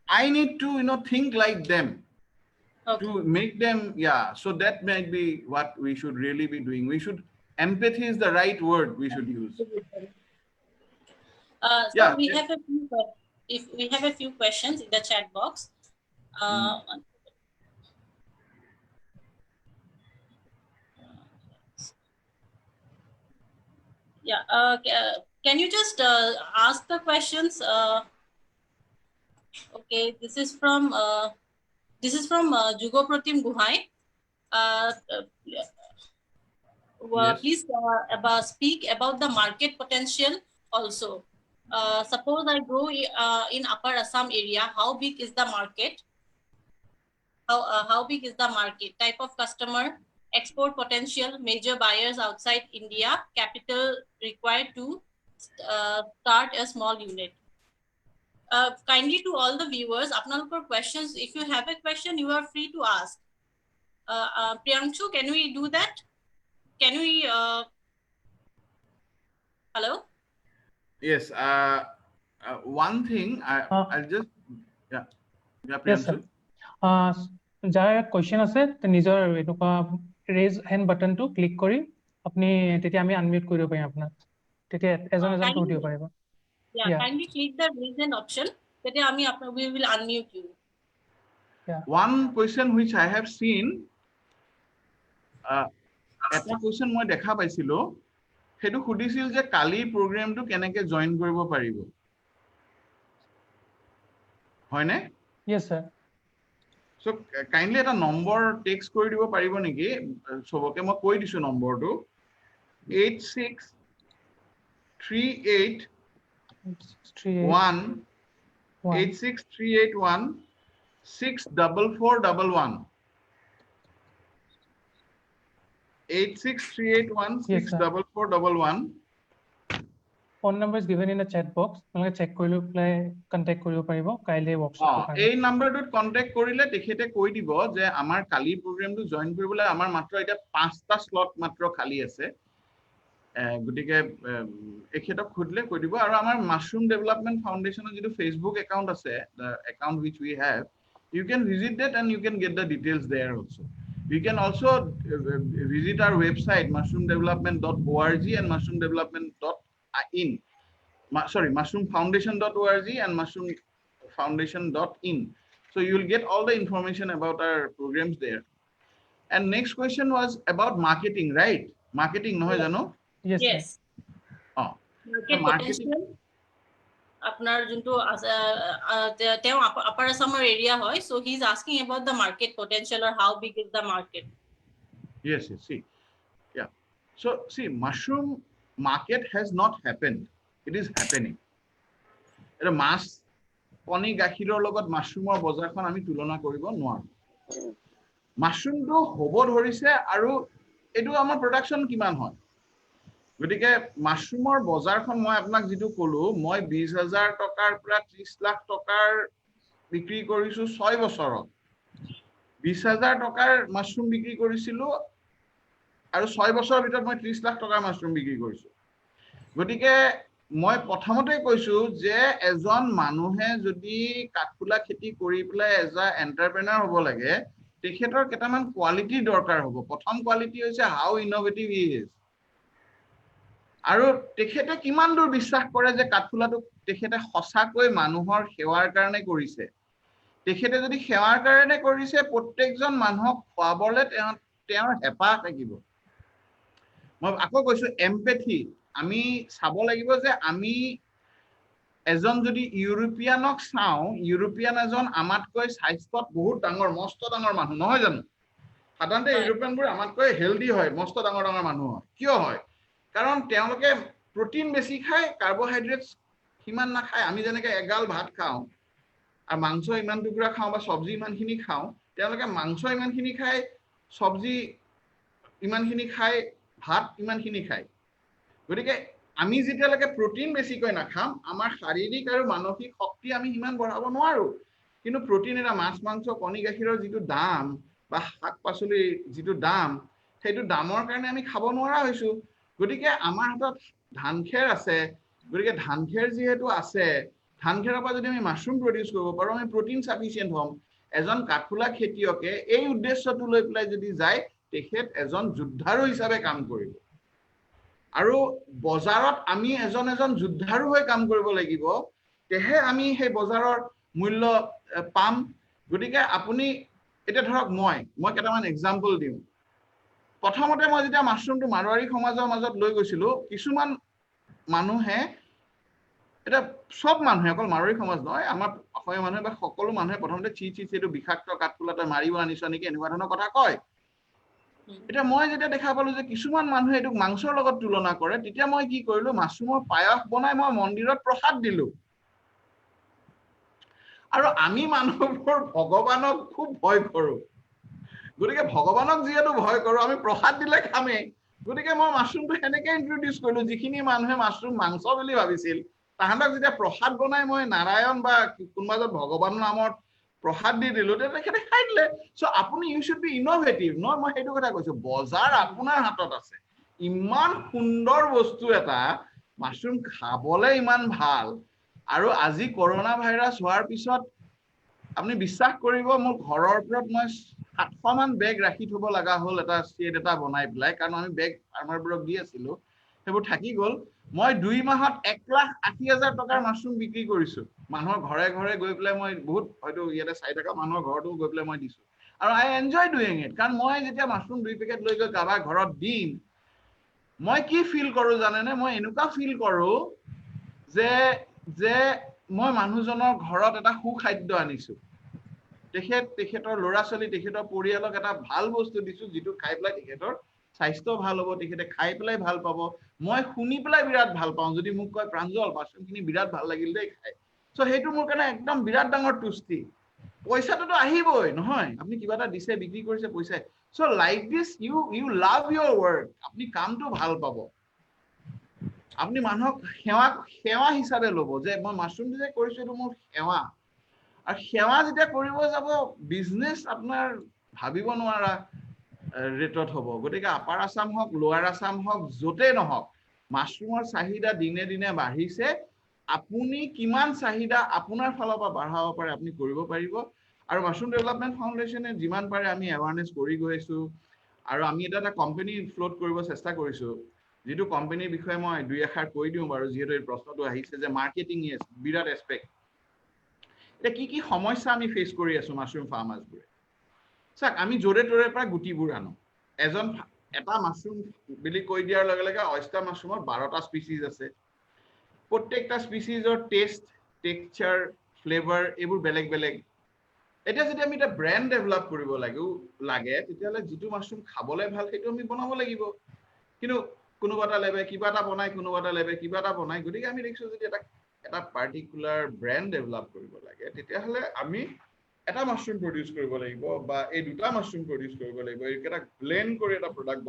I need to think like them, to make them, so that might be what we should really be doing. Empathy is the right word we should use. So we have a few questions in the chat box. Can you just ask the questions? Okay, this is from Jugo Pratim Guhai. Yes. Please speak about the market potential also. Suppose I grow in Upper Assam area, how big is the market? How big is the market? Type of customer, export potential, major buyers outside India, capital required to start a small unit. Kindly to all the viewers, apnalokor questions, if you have a question, you are free to ask. Priyanshu, can we do that? Can we hello? Yes. One thing I'll just Yes, sir. যাৰ question আছে নিজৰ এনেকুৱা raise hand বাটনটো click কৰি আপুনি তেতিয়া আমি unmute কৰিব পাৰিম আপোনাক, তেতিয়া এজন সুধিব পাৰিব. Kindly click the raise hand option, তেতিয়া আমি we will unmute you. One question which I have seen, এটা question মই দেখা পাইছিলো, সেইটো সুধিছিল যে কালি প্ৰগ্ৰামটো কেনেকে জয়েন কৰিব পাৰিব, হয়নে? Yes, sir. So kindly এটা নম্বৰ টেক্সট কৰি দিব পাৰিব নেকি? সবকে মই কৈ দিছো নম্বৰটো 8638 1 86381 64411. 86381 Yes, sir. 64411. Phone number is given in the chat box. আপোনালোকে চেক কৰি লৈ পেলাই কন্টেক্ট কৰিব পাৰিব কাইলৈ ৱৰ্কশ্বপৰ কাৰণে। এই নাম্বাৰটোত কন্টেক্ট কৰিলে তেখেতে কৈ দিব যে আমাৰ কালি প্ৰগ্ৰামটো জয়েন কৰিবলৈ আমাৰ মাত্ৰ এতিয়া 5টা স্লট মাত্ৰ খালী আছে। গতিকে এখেতক খুদিলে কৈ দিব। আৰু আমাৰ মাশৰুম ডেভেলপমেন্ট ফাউণ্ডেশ্যনৰ যিটো ফেচবুক একাউণ্ট আছে, the account which we have, you can visit that and you can get the details there also. You can also visit our website mushroomdevelopment.org and mushroomdevelopment.in. Sorry, mushroomfoundation.org and mushroomfoundation.in. So you will get all the information about our programs there. And next question was about marketing, right? Marketing, no, Jano? Yes, Yes. sir. Market potential. আপনার যোনটো তেও আপার আসামৰ area হয়, so he is asking about the market potential or how big is the market. Yes, see. Yeah. So see, mushroom market has not happened. It is happening. এটা মাছ কণী গাখীৰৰ লগত মাশৰুমৰ বজাৰখন আমি তুলনা কৰিব নোৱাৰো। মাশৰুমটো হ'ব ধৰিছে আৰু এটো আমাৰ প্ৰডাকশন কিমান হয়। গতিকে মাশৰুমৰ বজাৰখন মই আপোনাক যেটো কলো, মই 20,000 টকাৰ পৰা 30 লাখ টকাৰ বিক্ৰী কৰিছো 6 বছৰত। 20,000 টকাৰ মাশৰুম বিক্ৰী কৰিছিলো আৰু 6 বছৰৰ ভিতৰত মই 30 লাখ টকাৰ মাশৰুম বিক্ৰী কৰিছো। গতিকে মই প্ৰথমতে কৈছো যে এজন মানুহে যদি কাঠফুলা খেতি কৰি পেলাই এজা এন্টাৰপ্ৰেনাৰ হ'ব লাগে, তেখেতৰ কেটামান কোৱালিটি দৰকাৰ হ'ব। প্ৰথম কোৱালিটি হৈছে হাউ ইনোভেটিভ হি ইজ। আৰু তেখেতে কিমান দূৰ বিশ্বাস কৰে যে কাঠফুলাটো তেখেতে সঁচাকৈ মানুহৰ সেৱাৰ কাৰণে কৰিছে। তেখেতে যদি সেৱাৰ কাৰণে কৰিছে, প্ৰত্যেকজন মানুহক খোৱাবলৈ তেওঁৰ হেঁপাহ থাকিব। মই আকৌ কৈছো এমপেথি। আমি চাব লাগিব যে আমি এজন যদি ইউৰোপিয়ানক চাওঁ, ইউৰোপিয়ান এজন আমাতকৈ স্বাস্থ্যত বহুত ডাঙৰ, মস্ত ডাঙৰ মানুহ নহয় জানো? সাধাৰণতে ইউৰোপিয়ানবোৰ আমাতকৈ হেলদি হয়, মস্ত ডাঙৰ ডাঙৰ মানুহ হয়। কিয় হয়? কাৰণ তেওঁলোকে প্ৰটিন বেছি খায়, কাৰ্বোহাইড্ৰেটছ সিমান নাখায়। আমি যেনেকৈ এগাল ভাত খাওঁ আৰু মাংস ইমান টুকুৰা খাওঁ বা চব্জি ইমানখিনি খাওঁ, তেওঁলোকে মাংস ইমানখিনি খায়, চব্জি ইমানখিনি খায়, ভাত ইমানখিনি খায়। গতিকে আমি যেতিয়ালৈকে প্ৰটিন বেছিকৈ নাখাম, আমাৰ শাৰীৰিক আৰু মানসিক শক্তি আমি সিমান বঢ়াব নোৱাৰো। কিন্তু প্ৰটিন এটা মাছ মাংস কণী গাখীৰৰ যিটো দাম বা শাক পাচলিৰ যিটো দাম, সেইটো দামৰ কাৰণে আমি খাব নোৱাৰা হৈছো। গতিকে আমাৰ হাতত ধান খেৰ আছে। গতিকে ধান খেৰ যিহেতু আছে, ধান খেৰৰ পৰা যদি আমি মাশৰুম প্ৰডিউচ কৰিব পাৰো, আমি প্ৰটিন সাফিচিয়েন্ট হ'ম। এজন কাঠফুলা খেতিয়কে এই উদ্দেশ্যটো লৈ পেলাই যদি যায়, তেখেত এজন যোদ্ধাৰু হিচাপে কাম কৰিব। আৰু বজাৰত আমি এজন যোদ্ধাৰু হৈ কাম কৰিব লাগিব, তেহে আমি সেই বজাৰৰ মূল্য পাম। গতিকে আপুনি এটা ধৰক মই কেইটামান এক্সাম্পল দিম। প্ৰথমতে মই যেতিয়া মাশৰুমটো মাৰোৱাৰী সমাজৰ মাজত লৈ গৈছিলো, কিছুমান মানুহে, এটা সব মানুহে, অকল মাৰোৱাৰী সমাজ নহয়, আমাৰ অসমীয়া মানুহে বা সকলো মানুহে প্ৰথমতে চি এইটো বিষাক্ত কাঠফুলা তই মাৰিব আনিছ নেকি, এনেকুৱা ধৰণৰ কথা কয়। এতিয়া মই যেতিয়া দেখা পালো যে কিছুমান মানুহে এইটোক মাংসৰ লগত তুলনা কৰে, তেতিয়া মই কি কৰিলো, মাশৰুমৰ পায়স বনাই মই মন্দিৰত প্ৰসাদ দিলো। আৰু আমি মানুহবোৰ ভগৱানক খুব ভয় কৰো। গতিকে ভগৱানক যিহেতু ভয় কৰো, আমি প্ৰসাদ দিলে খামেই। গতিকে মই মাশৰুমটো সেনেকে ইন্ট্ৰডিউচ কৰিলো। যিখিনি মানুহে মাশৰুম মাংস বুলি ভাবিছিল, তাহাঁতক যেতিয়া প্ৰসাদ বনাই মই নাৰায়ণ বা কোনোবা এজন ভগৱানৰ নামত প্ৰসাদ দি দিলো, তেখেতে খাই দিলে। চ' আপুনি ইউ শুড বি ইনোভেটিভ। নহয়, মই সেইটো কথা কৈছো, বজাৰ আপোনাৰ হাতত আছে। ইমান সুন্দৰ বস্তু এটা, মাশৰুম খাবলৈ ইমান ভাল। আৰু আজি কৰোনা ভাইৰাছ হোৱাৰ পিছত আপুনি বিশ্বাস কৰিব, মোৰ ঘৰৰ ওপৰত মই 700 মান বেগ ৰাখি থব লগা হ'ল, এটা ছেট এটা বনাই পেলাই। কাৰণ আমি বেগ ফাৰ্মাৰবোৰক দি আছিলো, সেইবোৰ থাকি গ'ল। মই 2 মাহত 1,80,000 টকাৰ মাশৰুম বিক্ৰী কৰিছো। মানুহৰ ঘৰে ঘৰে গৈ পেলাই মই বহুত, হয়তো ইয়াতে চাই থকা মানুহৰ ঘৰতো গৈ পেলাই মই দিছো। আৰু আই এনজয় ডুইং ইট। কাৰণ মই যেতিয়া মাশৰুম 2 পেকেট লৈ গৈ কাৰোবাৰ ঘৰত দিম, মই কি ফিল কৰো জানেনে? মই এনেকুৱা ফিল কৰো যে মই মানুহজনৰ ঘৰত এটা সুখাদ্য আনিছো। তেখেতৰ ল'ৰা ছোৱালী, তেখেতৰ পৰিয়ালক এটা ভাল বস্তু দিছো, যিটো খাই পেলাই তেখেতৰ স্বাস্থ্য ভাল হ'ব, তেখেতে খাই পেলাই ভাল পাব। মই শুনি পেলাই বিৰাট ভাল পাওঁ। যদি মোক কয়, প্ৰাঞ্জল মাশৰুমখিনি বিৰাট ভাল লাগিল দেই খাই, সো সেইটো মোৰ কাৰণে একদম বিৰাট ডাঙৰ তুষ্টি পইচাটোতো আহিবই নহয় আপুনি কিবা এটা দিছে বিক্ৰী কৰিছে পইচা so like this you love your work আপুনি কামটো ভাল পাব আপুনি মানুহক সেৱা হিচাপে ল'ব যে মই মাশৰুম যে কৰিছো এইটো মোৰ সেৱা আৰু সেৱা যেতিয়া কৰিব যাব বিজনেছ আপোনাৰ ভাবিব নোৱাৰা ৰেটত হ'ব গতিকে আপাৰ আসাম হওক লোৱাৰ আসাম হওক য'তেই নহওক মাশৰুমৰ চাহিদা দিনে দিনে বাঢ়িছে আপুনি কিমান চাহিদা আপোনাৰ ফালৰ পৰা বঢ়াব পাৰে আপুনি কৰিব পাৰিব আৰু মাশৰুম ডেভেলপমেণ্ট ফাউণ্ডেশ্যনে যিমান পাৰে আমি এৱাৰনেছ কৰি গৈ আছো আৰু আমি এটা কোম্পানী ফ্লোট কৰিব চেষ্টা কৰিছো যেটো কোম্পানীৰ বিষয়ে মই দুই এষাৰ কৈ দিওঁ বাৰু যেহেতু এই প্ৰশ্নটো আহিছে যে মাৰ্কেটিং ইজ বিৰাট এস্পেক্ট এটা কি সমস্যা আমি ফেস কৰি আছো মাশৰুম ফাৰ্মাৰ্ছবোৰে চাক আমি জোৰে তোৰে পৰা গুটিবোৰ আনো এটা মাশৰুম বুলি কৈ দিয়াৰ লগে লগে অয়েষ্টাৰ মাশৰুমৰ 12টা স্পিচিজ আছে প্ৰত্যেকটা স্পিচিজৰ টেষ্ট টেক্সচাৰ ফ্লেভাৰ এইবোৰ বেলেগ বেলেগ এটা যদি আমি এটা ব্ৰ্যান্ড ডেভেলপ কৰিব লাগে তেতিয়ালে যেটো মাশৰুম খাবলৈ ভাল সেইটো আমি বনাব লাগিব কিন্তু কোনোবা এটা লেবে কিবা এটা বনাই কোনোবা এটা লেবে কিবা এটা বনাই গতিকে আমি দেখিছো যদি এটা পাৰ্টিকুলাৰ ব্ৰ্যান্ড ডেভেলপ কৰিব লাগে তেতিয়াহলে আমি এটা মাশৰুম প্ৰডিউস কৰিব লাগিব বা এই দুটা মাশৰুম প্ৰডিউস কৰিব লাগিব এটা ব্লেন্ড কৰি এটা প্ৰডাক্ট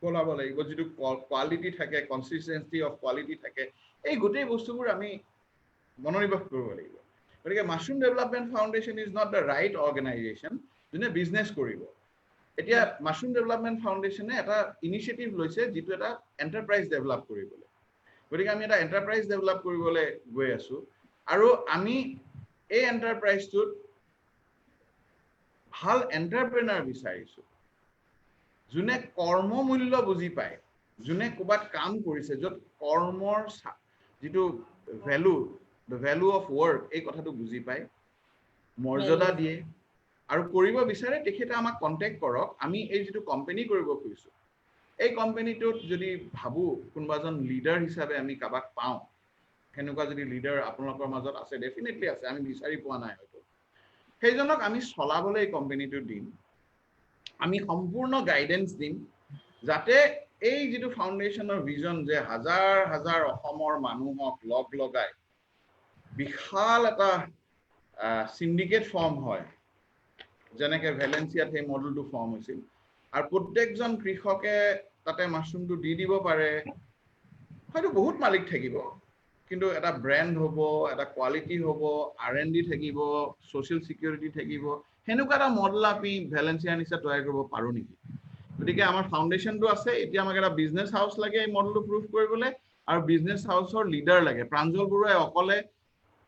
বনাব লাগিব যেটো কোৱালিটি থাকে কনসিস্টেন্সি অফ কোৱালিটি থাকে এই গোটেই বস্তুবোৰ আমি মনোনিবেশ কৰিব লাগিব গতিকে mushroom development foundation is not the right organization যোনে বিজনেছ কৰিব এতিয়া মাশৰুম ডেভেলপমেণ্ট ফাউণ্ডেশ্যনে এটা ইনিচিয়েটিভ লৈছে যেটো এটা এন্টাৰপ্ৰাইজ ডেভেলপ কৰিবলৈ গতিকে আমি এটা এন্টাৰপ্ৰাইজ ডেভেলপ কৰিবলৈ গৈ আছো আৰু আমি এই এন্টাৰপ্ৰাইজটোত ভাল এন্টাৰপ্ৰেনাৰ বিচাৰিছো যোনে কৰ্মমূল্য বুজি পায় যোনে ক'বাত কাম কৰিছে য'ত কৰ্মৰ যেটো দ্য ভ্যালু অফ ৱৰ্ক এই কথাটো বুজি পায় মৰ্যাদা দিয়ে আৰু কৰিব বিচাৰে তেখেতে আমাক কন্টেক্ট কৰক আমি এই যেটো কোম্পানী কৰিব খুজিছো এই কোম্পানীটোত যদি ভাবো কোনবাজন লিডাৰ হিচাপে আমি কাবাক পাওঁ হেনুকা যদি লিডাৰ আপোনালোকৰ মাজত আছে ডেফিনেটলি আছে আমি বিচাৰি পোৱা নাই হয়তো সেইজনক আমি চলাবলৈ এই কোম্পানীটো দিম আমি সম্পূৰ্ণ গাইডেন্স দিম যাতে এই যেটো ফাউণ্ডেশ্যনৰ ভিজন যে হাজাৰ হাজাৰ অসমৰ মানুহক লগ লগাই বিশাল এটা সিন্ডিকেট ফৰ্ম হয় যেনেকে ভ্যালেন্সিয়াত সেই মডেলটো ফৰ্ম হৈছিল আৰু প্ৰত্যেকজন কৃষকে তাতে মাশৰুমটো দি দিব পাৰে হয়তো বহুত মালিক থাকিব কিন্তু এটা ব্র্যান্ড হ'ব এটা কোৱালিটি হ'ব R&D থাকিব সোশ্যাল সিকিউৰিটি থাকিব হেনুকা এটা মডেল আমি ভ্যালেন্সিয়া নিচা তৈয়াৰ কৰিব পাৰো নেকি গতিকে আমাৰ ফাউণ্ডেশ্যনটো আছে এতিয়া আমাক এটা বিজনেছ হাউস লাগে এই মডেলটো প্ৰুফ কৰিবলৈ আৰু বিজনেছ হাউসৰ লিডাৰ লাগে প্ৰাঞ্জল বৰুৱাই অকলে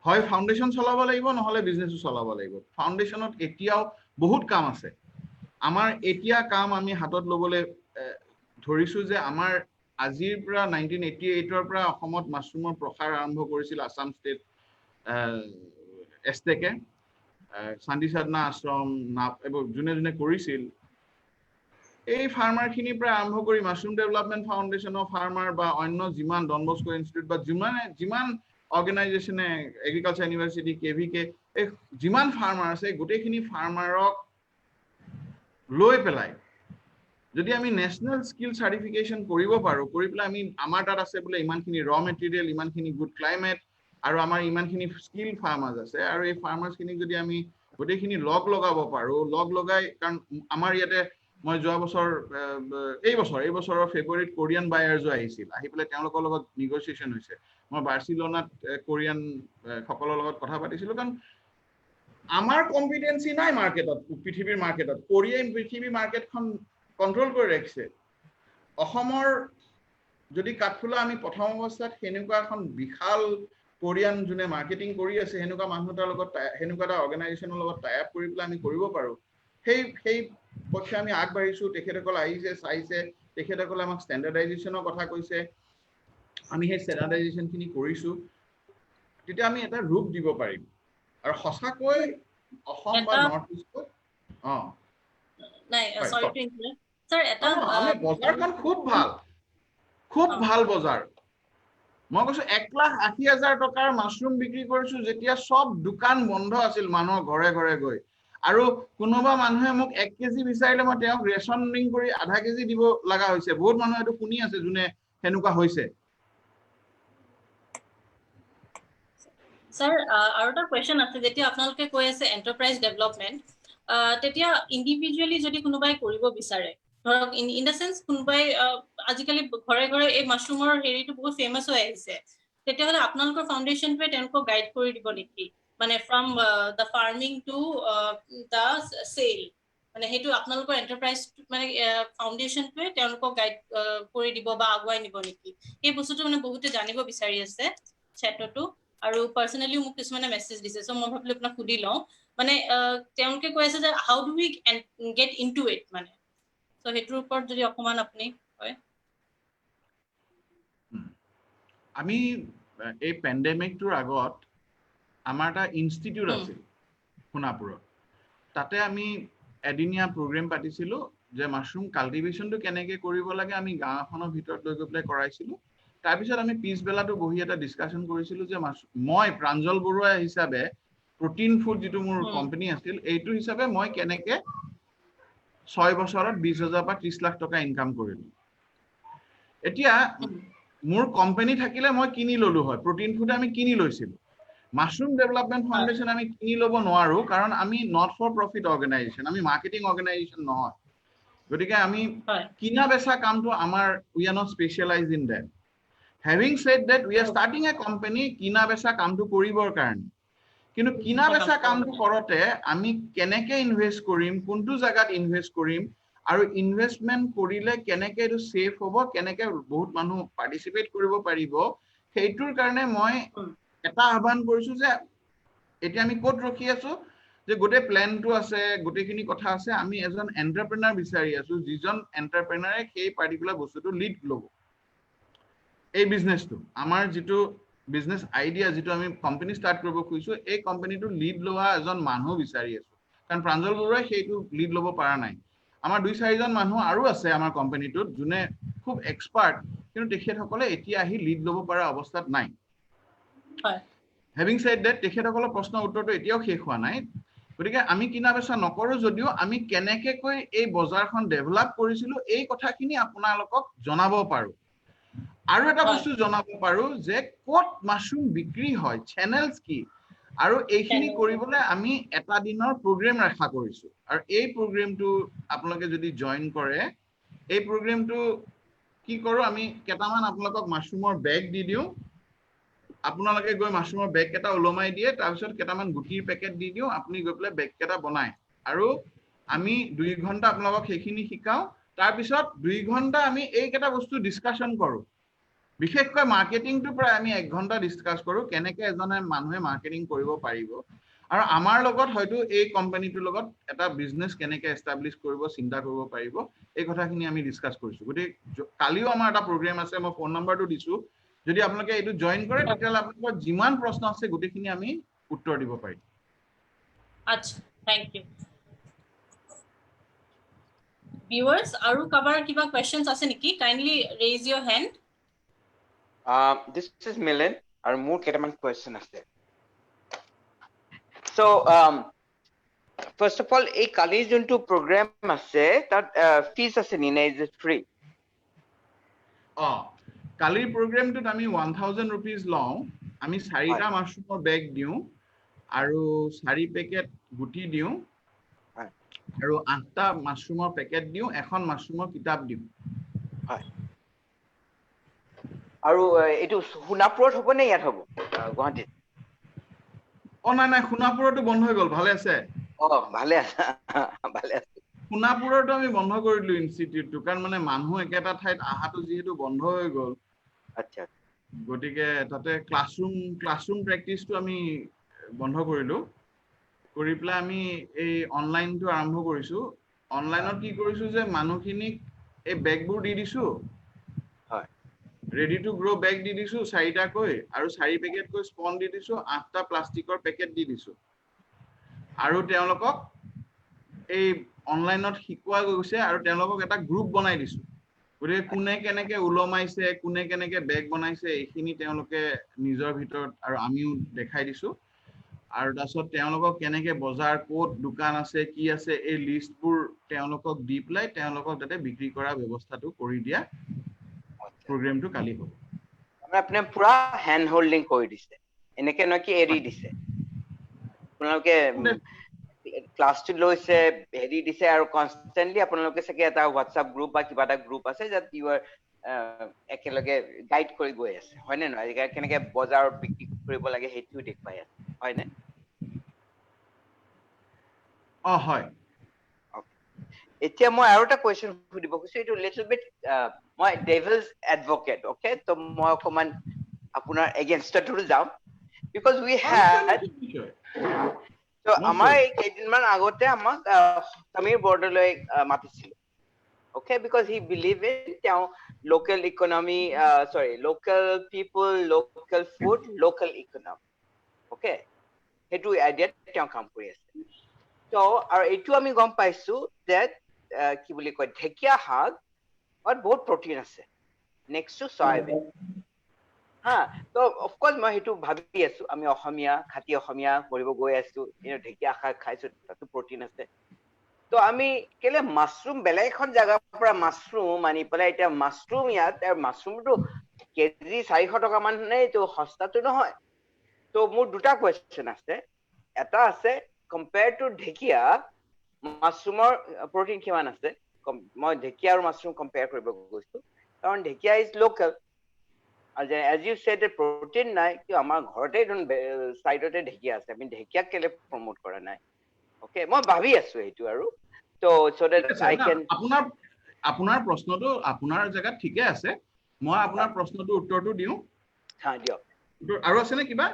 হয় ফাউণ্ডেশ্যন চলাব লাগিব নহলে বিজনেসও চলাব লাগিব ফাউণ্ডেশ্যনত এতিয়াও বহুত কাম আছে আমাৰ এতিয়া কাম আমি হাতত লবলৈ ধৰিছো যে আমাৰ আজিৰ পৰা 1988 ৰ পৰা অসমত মাশৰুমৰ প্ৰসাৰ আৰম্ভ কৰিছিল আসাম ষ্টেট এষ্টেকে শান্তি সাধনা আশ্ৰম এইবোৰ যোনে কৰিছিল এই ফাৰ্মাৰখিনিৰ পৰা আৰম্ভ কৰি মাশৰুম ডেভেলপমেণ্ট ফাউণ্ডেশ্যনৰ ফাৰ্মাৰ বা অন্য যিমান ডন বস্কো ইনষ্টিটিউট বা যিমান অৰ্গেনাইজেশ্যনে এগ্ৰিকালচাৰ ইউনিভাৰ্চিটি কেভিকে এই যিমান ফাৰ্মাৰ আছে গোটেইখিনি ফাৰ্মাৰক লৈ পেলাই যদি আমি ন্যাশনাল স্কিল সাৰ্টিফিকেশন কৰিব পাৰো কৰি পেলাই আমি আমাৰ তাত আছে বোলে ইমানখিনি ৰ মেটেৰিয়েল ইমানখিনি গুড ক্লাইমেট আৰু আমাৰ ইমানখিনি স্কিল ফাৰ্মাৰ্স আছে আৰু এই ফাৰ্মাৰ্সখিনি যদি আমি গোটেইখিনি লগ লগাব পাৰো লগ লগাই কাৰণ আমাৰ ইয়াতে মই যোৱা বছৰ এই বছৰৰ ফেব্ৰুৱাৰীত কোৰিয়ান বায়াৰ্স আহিছিল আহি পেলাই তেওঁলোকৰ লগত নেগোচিয়েচন হৈছে মই বাৰ্চিলোনাত কোৰিয়ান সকলৰ লগত কথা পাতিছিলো কাৰণ আমাৰ কম্পিটেন্সি নাই মাৰ্কেটত পৃথিৱীৰ মাৰ্কেটত কোৰিয়ান পৃথিৱীৰ মাৰ্কেটখন কন্ট্ৰোল কৰি ৰাখিছে অসমৰ যদি কাঠফুলা আমি প্ৰথম অৱস্থাত হেনুকা এখন বিশাল কোৰিয়ান যোনে মাৰ্কেটিং কৰি আছে হেনুকা মানুহৰ লগত হেনুকা এটা অৰ্গেনাইজেশ্যনৰ লগত টাই আপ কৰি পেলাই আমি কৰিব পাৰো সেই পক্ষে আমি আগবাঢ়িছো তেখেতসকল আহিছে চাইছে তেখেতসকলে আমাক ষ্টেণ্ডাৰ্ডাইজেশ্যনৰ কথা কৈছে আমি সেই ষ্টেণ্ডাৰ্ডাইজেশ্যনখিনি কৰিছো তেতিয়া আমি এটা ৰূপ দিব পাৰিম আৰু সঁচাকৈ অসম বা নৰ্থ ইষ্টত নাই সৰি টু ইন্টাৰাপ্ট স্যাৰ এটা আমি বজাৰখন খুব ভাল বজাৰ মই কৈছো 1,80,000 টকাৰ মাশৰুম বিক্ৰী কৰিছো যেতিয়া সব দোকান বন্ধ আছিল মানুহৰ ঘৰে ঘৰে গৈ আৰু কোনোবা মানুহে মোক 1 কেজি বিচাৰিলে মই তেওঁক ৰেশনিং কৰি আধা কেজি দিব লগা হৈছে বহুত মানুহ এটো শুনি আছে যোনে হেনুকা হৈছে Sir, আৰু এটা question আছে যেতিয়া আপোনালোকে কৈ আছে enterprise development, তেতিয়া individually যদি কোনোবাই কৰিব বিচাৰে, ধৰক in the sense কোনোবাই আজিকালি ঘৰে ঘৰে এই মাছৰুমৰ হেৰিটো বহুত ফেমাছ হৈ আহিছে, তেতিয়াহ'লে আপোনালোকৰ ফাউণ্ডেশ্যনটোৱে তেওঁলোকক গাইড কৰি দিব নেকি, মানে from the farming to the sale, মানে সেইটো আপোনালোকৰ এন্টাৰপ্ৰাইজ মানে ফাউণ্ডেশ্যনটোৱে তেওঁলোকক গাইড কৰি দিব বা আগুৱাই নিব নেকি? এই বস্তুটো মানে বহুতে জানিব বিচাৰি আছে চেটতো, আৰু পাৰ্সোনালি মোক কিছুমানে মেছেজ দিছে, সো মই ভাবিলো আপোনাক সুধি লওঁ, মানে তেওঁলোকে কৈ আছে যে how do we get into ইট, মানে সো সেইটোৰ ওপৰত যদি অকমান আপুনি কয়। আমি এই পেণ্ডেমিকটোৰ আগত আমাৰ এটা ইনষ্টিটিউট আছিল সোণাপুৰত, তাতে আমি এদিনীয়া প্ৰগ্ৰেম পাতিছিলোঁ যে মাছৰুম কাল্টিভেশ্যনটো কেনেকৈ কৰিব লাগে আমি গাঁও এখনৰ ভিতৰত লৈ গৈ পেলাই কৰাইছিলোঁ। তাৰপিছত আমি পিছবেলাটো বহি এটা ডিছকাশ্যন কৰিছিলোঁ যে মই প্ৰাঞ্জল বৰুৱা হিচাপে প্ৰটিন ফুড যিটো মোৰ কোম্পানী আছিল, এইটো হিচাপে মই কেনেকৈ 6 বছৰত 20,000 পৰা 30 লাখ টকা ইনকাম কৰিলোঁ। এতিয়া মোৰ কোম্পানী থাকিলে মই কিনি ল'লো হয়, প্ৰটিন ফুড আমি কিনি লৈছিলোঁ। মাছৰুম ডেভেলপমেণ্ট ফাউণ্ডেশ্যন আমি কিনি ল'ব নোৱাৰোঁ, কাৰণ আমি নট ফৰ প্ৰফিট অৰ্গেনাইজেশ্যন, আমি মাৰ্কেটিং অৰ্গেনাইজেশ্যন নহয়। গতিকে আমি কিনা বেচা কামটো আমাৰ we are not specialize in that. Having said that we are starting a company কিনা বেচা কামটো কৰিবৰ কাৰণে। কিন্তু কিনা বেচা কামটো কৰোঁতে আমি কেনেকৈ ইনভেষ্ট কৰিম, কোনটো জেগাত ইনভেষ্ট কৰিম, আৰু ইনভেষ্টমেণ্ট কৰিলে কেনেকৈ এইটো ছেফ হ'ব, কেনেকৈ বহুত মানুহ পাৰ্টিচিপেট কৰিব পাৰিব, সেইটোৰ কাৰণে মই এটা আহ্বান কৰিছোঁ যে এতিয়া আমি ক'ত ৰখি আছোঁ, যে গোটেই প্লেনটো আছে, গোটেইখিনি কথা আছে, আমি এজন এণ্টাৰপ্ৰেনাৰ বিচাৰি আছোঁ যিজন এণ্টাৰপ্ৰেনাৰে সেই পাৰ্টিকুলাৰ বস্তুটো লিড ল'ব, এই বিজনেছটো আমাৰ যিটো বিজনেছ আইডিয়া, যিটো আমি কোম্পানী ষ্টাৰ্ট কৰিব খুজিছোঁ, এই কোম্পানীটো লিড লোৱা এজন মানুহ বিচাৰি আছোঁ। কাৰণ প্ৰাঞ্জল বৰুৱাই সেইটো লিড ল'ব পৰা নাই। আমাৰ 2-4জন মানুহ আৰু আছে আমাৰ কোম্পানীটোত যোনে খুব এক্সপাৰ্ট, কিন্তু তেখেতসকলে এতিয়া আহি লিড ল'ব পৰা অৱস্থাত নাই। হেভিং ছেড ডেট তেখেতসকলৰ প্ৰশ্নৰ উত্তৰটো এতিয়াও শেষ হোৱা নাই। গতিকে আমি কিনা বেচা নকৰোঁ যদিও আমি কেনেকৈ এই বজাৰখন ডেভেলপ কৰিছিলোঁ এই কথাখিনি আপোনালোকক জনাব পাৰোঁ। আৰু এটা বস্তু জনাব পাৰোঁ যে ক'ত মাছৰুম বিক্ৰী হয়, চেনেলছ কি, আৰু এইখিনি কৰিবলৈ আমি এটা দিনৰ প্ৰগ্ৰেম ৰখা কৰিছোঁ। আৰু এই প্ৰগ্ৰেমটো আপোনালোকে যদি জইন কৰে, এই প্ৰগ্ৰেমটো কি কৰোঁ, আমি কেইটামান আপোনালোকক মাছৰুমৰ বেগ দি দিওঁ, আপোনালোকে গৈ মাছৰুমৰ বেগ কেইটা ওলমাই দিয়ে, তাৰপিছত কেইটামান গুটিৰ পেকেট দি দিওঁ, আপুনি গৈ পেলাই বেগ কেইটা বনায়, আৰু আমি 2 ঘণ্টা আপোনালোকক সেইখিনি শিকাওঁ। তাৰপিছত 2 ঘণ্টা আমি এইকেইটা বস্তু ডিছকাশ্যন কৰোঁ। বিশেষকৈ মাৰ্কেটিংটো প্ৰায় আমি 1 ঘণ্টা ডিছকাছ কৰোঁ, কেনেকৈ এজনে মানুহে মাৰ্কেটিং কৰিব পাৰিব, আৰু আমাৰ লগত হয়তো এই কোম্পানীটোৰ লগত এটা বিজনেছ কেনেকৈ এষ্টাব্লিছ কৰিব চিন্তা কৰিব পাৰিব, এই কথাখিনি আমি ডিছকাছ কৰিছোঁ। গতিকে কালিও আমাৰ এটা প্ৰগ্ৰেম আছে, মই ফোন নম্বৰটো দিছোঁ, যদি আপোনালোকে এইটো জইন কৰে তেতিয়াহ'লে আপোনালোকৰ যিমান প্ৰশ্ন আছে গোটেইখিনি আমি উত্তৰ দিব পাৰিম। আচ্ছা, থ্যাংক ইউ। ভিউয়ার্স, আৰু কাবাৰ কিবা কোৱেশ্চনছ আছে নেকি? কাইন্ডলি ৰেইজ ইউৰ হেণ্ড। This is Milan, আৰু মোৰ কেইটামান কোৱেশ্চন আছে। So first of all, এই কালি যোনটো প্ৰগ্ৰাম আছে তাত ফিজ আছে নি, নে ইজ ইট ফ্ৰী? কালিৰ প্ৰগ্ৰেমটোত আমি 1000 rupees লওঁ। আমি 4টা মাছৰুমৰ বেগ দিওঁ, আৰু 4 পেকেট গুটি দিওঁ, আৰু 8টা মাছৰুমৰ পেকেট দিওঁ, এখন মাছৰুমৰ কিতাপ দিওঁ। আৰু এইটো সোণাপুৰত হ'ব নে ইয়াত হ'ব, গুৱাহাটীত? নাই, সোণাপুৰতো বন্ধ হৈ গ'ল। ভালে আছে? ভালে আছে, ভালে আছে। সোণাপুৰতো আমি বন্ধ কৰিলোঁ ইনষ্টিটিউটটো, কাৰণ মানে মানুহ একেটা ঠাইত অহাটো যিহেতু বন্ধ হৈ গ'ল। আচ্ছা, গতিকে তাতে ক্লাছৰুম প্ৰেক্টিচটো আমি বন্ধ কৰিলোঁ, কৰি পেলাই আমি এই অনলাইনটো আৰম্ভ কৰিছোঁ। অনলাইনত কি কৰিছোঁ যে মানুহখিনিক এই বেগবোৰ দি দিছোঁ, ৰেডি টু গ্ৰ' বেগ দি দিছোঁ 4টাকৈ, আৰু 4 পেকেটকৈ স্পন দি দিছোঁ, 8টা প্লাষ্টিকৰ পেকেট দি দিছোঁ, আৰু তেওঁলোকক এই অনলাইনত শিকোৱা গৈছে, আৰু তেওঁলোকক এটা গ্ৰুপ বনাই দিছোঁ। গতিকে কোনে কেনেকৈ ওলমাইছে, কোনে কেনেকৈ বেগ বনাইছে, এইখিনি তেওঁলোকে নিজৰ ভিতৰত, আৰু আমিও দেখাই দিছোঁ। আৰু তাৰপিছত তেওঁলোকক কেনেকৈ বজাৰ, ক'ত দোকান আছে, কি আছে, এই লিষ্টবোৰ তেওঁলোকক দি পেলাই তেওঁলোকক তাতে বিক্ৰী কৰা ব্যৱস্থাটো কৰি দিয়া প্ৰগ্ৰেমটো কালি হ'ব। আপুনি পুৰা হেণ্ড হোল্ডিং কৰি দিছে। এনেকে নহয় কি এৰি দিছে আপোনালোকে ক্লাছটো লৈছে হেৰি দিছে আৰু কনষ্টেন্টলি আপোনালোকে চাগে এটা হোৱাটছআপ গ্ৰুপ বা কিবা এটা গ্ৰুপ আছে যাত ইউ আৰ একেলগে গাইড কৰি গৈ আছে হয়নে নহয় কেনেকে বজাৰত বিক্ৰী কৰিব লাগে সেইটো দেখুৱাই আছে হয়নে হয় এতিয়া মই আৰু এটা কোৱেশ্চন সুধিব খুজিছো এইটো লিটল বিট মই ডেভিলছ এডভোকেট ওকে তো মই অকমান আপোনাৰ এগেইনষ্টটো যাম বিকজ উই হ্যাড তো আমাৰ এই কেইদিনমান আগতে আমাক সমীৰ বৰ্ডলৈ মাতিছিল okay because he believe in local economy sorry local people local food local economy okay hetu idea তেওঁ কাম কৰি আছে তো আৰু এইটো আমি গম পাইছো that কি বুলি কয় ঢেকিয়া শাক আৰু বহুত প্ৰটিন আছে next to soybean হা তো of course মই হেতু ভাবি আছো আমি অসমীয়া খাতি অসমীয়া কৰিব গৈ আছো ঢেকিয়া শাক খাইছো তাতো প্ৰটিন আছে তো আমি কেলে মাশরুম বেলেগ এখন জায়গাৰ পৰা মাশরুম আনি পেলাই এতিয়া মাশরুম ইয়াত আৰু মাশরুমটো কেজি 400 টকা মান নাই তো সস্তাটো নহয় তো মোৰ দুটা কোৱেশ্চন আছে এটা আছে কম্পেয়াৰ টু ঢেকিয়া মাশরুমৰ প্ৰটিন কিমান আছে মই ঢেকিয়া আৰু মাশরুম কম্পেয়াৰ কৰিব গৈছো কাৰণ ঢেকিয়া ইজ লোকেল আৰু as you said প্ৰটিন নাই কি আমাৰ ঘৰতে সাইডতে ঢেকিয়া আছে আমি ঢেকিয়া কেলে প্ৰমোট কৰা নাই ওকে মই ভাবি আছো এইটো আৰু তো so that I can আপোনাৰ প্ৰশ্নটো আপোনাৰ জায়গাত ঠিকে আছে মই আপোনাৰ প্ৰশ্নটো উত্তৰটো দিও হা দিয়ক আৰু আছে নে কিবা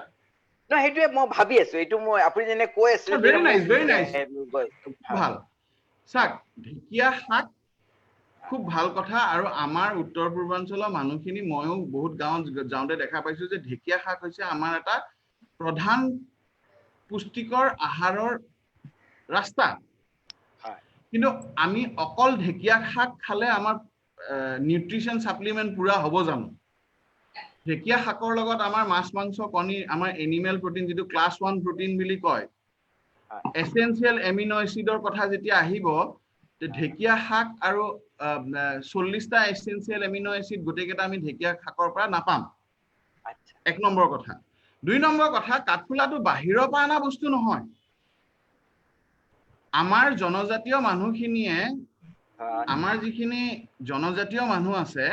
না হেতুৱে মই ভাবি আছো এইটো মই আপুনি যেনে কৈ আছে very nice ভাল সাক ঢেকিয়া শাক খুব ভাল কথা আৰু আমাৰ উত্তৰ পূৰ্বাঞ্চলৰ মানুহখিনি ময়ো বহুত গাঁৱত যাওঁতে দেখা পাইছো যে ঢেকিয়া শাক হৈছে আমাৰ এটা প্ৰধান পুষ্টিকৰ আহাৰৰ ৰাস্তা কিন্তু আমি অকল ঢেকিয়া শাক খালে আমাৰ নিউট্ৰিশন সাপ্লিমেন্ট পুৰা হ'ব জানো ঢেকিয়া শাকৰ লগত আমাৰ মাছ মাংস কণী আমাৰ এনিমেল প্ৰটিন যেটো ক্লাস 1 প্ৰটিন বুলি কয় এসেনশিয়াল এমিনো এসিডৰ কথা যেতিয়া আহিব তে ঢেকিয়া শাক আৰু 40টা এসেনশিয়াল এমিনো এসিড গোটেইকেইটা আমি ঢেকিয়া শাকৰ পৰা নাপাম এক নম্বৰ কথা দুই নম্বৰ কথা কাঠফুলাটো বাহিৰৰ পৰা আনা বস্তু নহয় আমাৰ জনজাতীয় মানুহখিনিয়ে আমাৰ যিখিনি জনজাতীয় মানুহ আছে